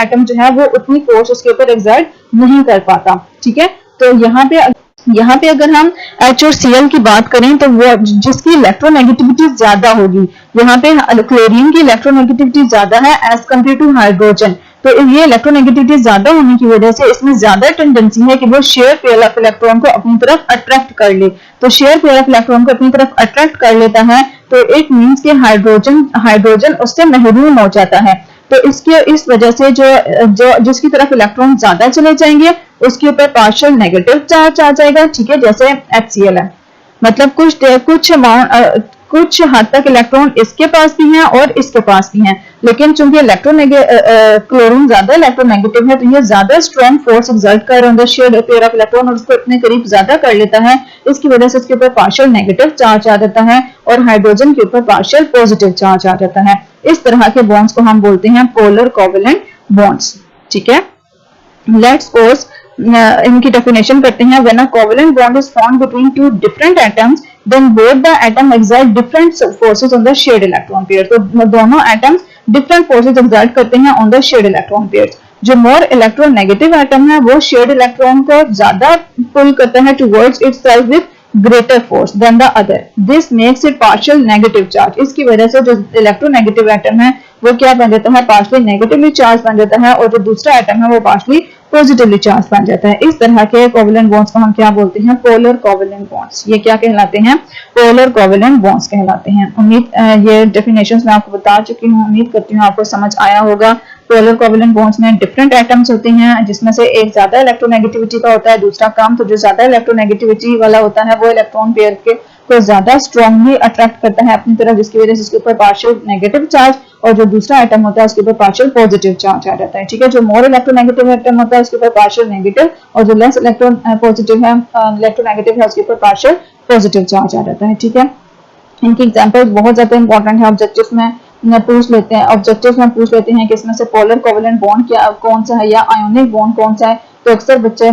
एटम जो है वो उतनी फोर्स उसके ऊपर एक्सर्ट नहीं कर पाता, ठीक है। तो यहाँ पे अगर हम H और Cl की बात करें, तो वो जिसकी इलेक्ट्रोनेगेटिविटी ज्यादा होगी, यहाँ पे क्लोरीन की इलेक्ट्रोनेगेटिविटी ज्यादा है एज कम्पेयर टू हाइड्रोजन। तो ये इलेक्ट्रोनेगेटिविटी ज्यादा होने की वजह से इसमें ज्यादा टेंडेंसी है कि वो शेयर पेयर ऑफ इलेक्ट्रॉन को अपनी तरफ अट्रैक्ट कर ले। तो शेयर पेयर ऑफ इलेक्ट्रॉन को अपनी तरफ अट्रैक्ट कर लेता है, तो इट मींस कि हाइड्रोजन उससे महरूम हो जाता है। तो इस वजह से जो जिसकी तरफ इलेक्ट्रॉन ज्यादा चले जाएंगे उसके ऊपर पार्शियल नेगेटिव चार्ज आ जाएगा, ठीक है, जैसे HCl है। मतलब कुछ कुछ हद तक इलेक्ट्रॉन इसके पास भी हैं और इसके पास भी हैं, लेकिन चूंकि क्लोरीन ज्यादा इलेक्ट्रोनेगेटिव है तो ये ज्यादा स्ट्रॉन्ग फोर्स एक्सर्ट कर रहा है शेयर्ड पेयर ऑफ इलेक्ट्रॉन और उसको इतने करीब ज्यादा कर लेता है, इसकी वजह से इसके ऊपर पार्शियल नेगेटिव चार्ज आ जाता है और हाइड्रोजन के ऊपर पार्शियल पॉजिटिव चार्ज आ जाता है। इस तरह के बॉन्ड्स को हम बोलते हैं पोलर कोवेलेंट बॉन्ड्स। ठीक है, लेट्स सपोज इनकी डेफिनेशन करते हैं। When a covalent bond is formed between two different atoms then both the atom exert different forces on the shared electron pair. तो दोनों एटम्स डिफरेंट फोर्सेस एक्सर्ट करते हैं on the shared electron pairs. जो मोर इलेक्ट्रोनेगेटिव एटम है वो शेयर्ड इलेक्ट्रॉन को ज्यादा पुल करता है towards itself with greater force than the other. This makes it partial negative charge. इसकी वजह से जो इलेक्ट्रोनेगेटिव एटम है वो क्या बन जाता है, पार्शली नेगेटिवली चार्ज बन जाता है और जो दूसरा एटम है वो पार्शली पॉजिटिवली चार्ज बन जाता है। इस तरह के कोवेलेंट बॉन्ड्स को हम क्या बोलते हैं, पोलर कोवेलेंट बॉन्ड्स। ये क्या कहलाते हैं, पोलर कोवेलेंट बॉन्ड्स कहलाते हैं। उम्मीद ये डेफिनेशंस मैं आपको बता चुकी हूँ, उम्मीद करती हूँ आपको समझ आया होगा। पोलर कोवेलेंट बॉन्ड्स में डिफरेंट एटम्स होते हैं जिसमें से एक ज्यादा इलेक्ट्रोनेगेटिविटी का होता है, दूसरा कम। तो जो ज्यादा इलेक्ट्रोनेगेटिविटी वाला होता है वो इलेक्ट्रॉन पेयर के को ज्यादा स्ट्रांगली अट्रैक्ट करता है अपनी तरफ, जिसकी वजह से इसके ऊपर पार्शियल नेगेटिव चार्ज और जो दूसरा एटम होता है उसके ऊपर पार्शियल पॉजिटिव चार्ज आ जाता है। ठीक है, जो मोर इलेक्ट्रोनेगेटिव एटम होता है उसके ऊपर पार्शियल नेगेटिव और जो लेस इलेक्ट्रोनेगेटिव है उसके ऊपर पार्शियल पॉजिटिव चार्ज आ जाता है। ठीक है, इनकी एग्जांपल्स बहुत ज्यादा इंपॉर्टेंट है। ऑब्जेक्टिव्स में पूछ लेते हैं, ऑब्जेक्टिव्स में पूछ लेते हैं कि इसमें से पोलर कोवेलेंट बॉन्ड क्या कौन सा है या आयोनिक बॉन्ड कौन सा है। तो अक्सर बच्चे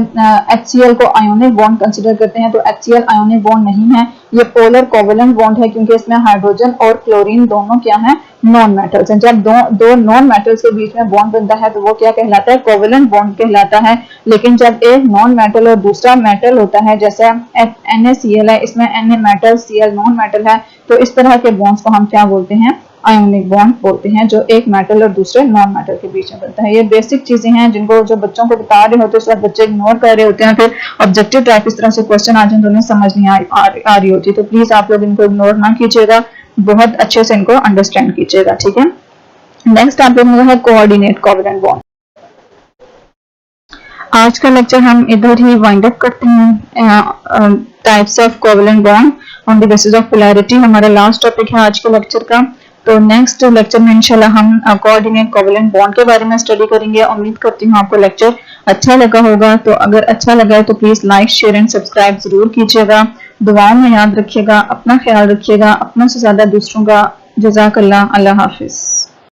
HCl को आयोनिक बॉन्ड कंसीडर करते हैं, तो HCl आयोनिक बॉन्ड नहीं है, ये पोलर कोवेलेंट बॉन्ड है क्योंकि इसमें हाइड्रोजन और क्लोरीन दोनों क्या है, नॉन मेटल्स हैं। जब दो नॉन मेटल्स के बीच में बॉन्ड बनता है तो वो क्या कहलाता है, कोवेलेंट बॉन्ड कहलाता है। लेकिन जब एक नॉन मेटल और दूसरा मेटल होता है, जैसे NaCl है, इसमें Na metal, Cl non metal है, तो इस तरह के बॉन्ड्स को हम क्या बोलते हैं, आयोनिक बॉन्ड बोलते हैं, जो एक मेटल और दूसरे नॉन मेटल के बीच में बनता है। ये बेसिक चीजें हैं जिनको जो बच्चों को बता रहे होते हैं उस वक्त बच्चे इग्नोर कर रहे होते हैं, फिर ऑब्जेक्टिव टाइप इस तरह से क्वेश्चन आ जाए तो उन्हें समझ नहीं आ रही होती। तो प्लीज आप लोग इनको इग्नोर ना कीजिएगा, बहुत अच्छे से इनको अंडरस्टैंड कीजिएगा। ठीक है, नेक्स्ट आप लोगों का है कोऑर्डिनेट कोवेलेंट बॉन्ड। आज का लेक्चर हम इधर ही वाइंड अप करते हैं। Types of covalent bond on the basis of polarity हमारा लास्ट टॉपिक है आज के लेक्चर का। तो नेक्स्ट लेक्चर में इंशाल्लाह हम कोऑर्डिनेट कोवेलेंट बॉन्ड के बारे में स्टडी करेंगे। उम्मीद करती हूँ आपको लेक्चर अच्छा लगा होगा। तो अगर अच्छा लगा है तो please like, share and subscribe जरूर कीजिएगा। दुआओं में याद रखिएगा, अपना ख्याल रखिएगा, अपनों से ज्यादा दूसरों का। जज़ाकल्लाह, अल्लाह हाफिज।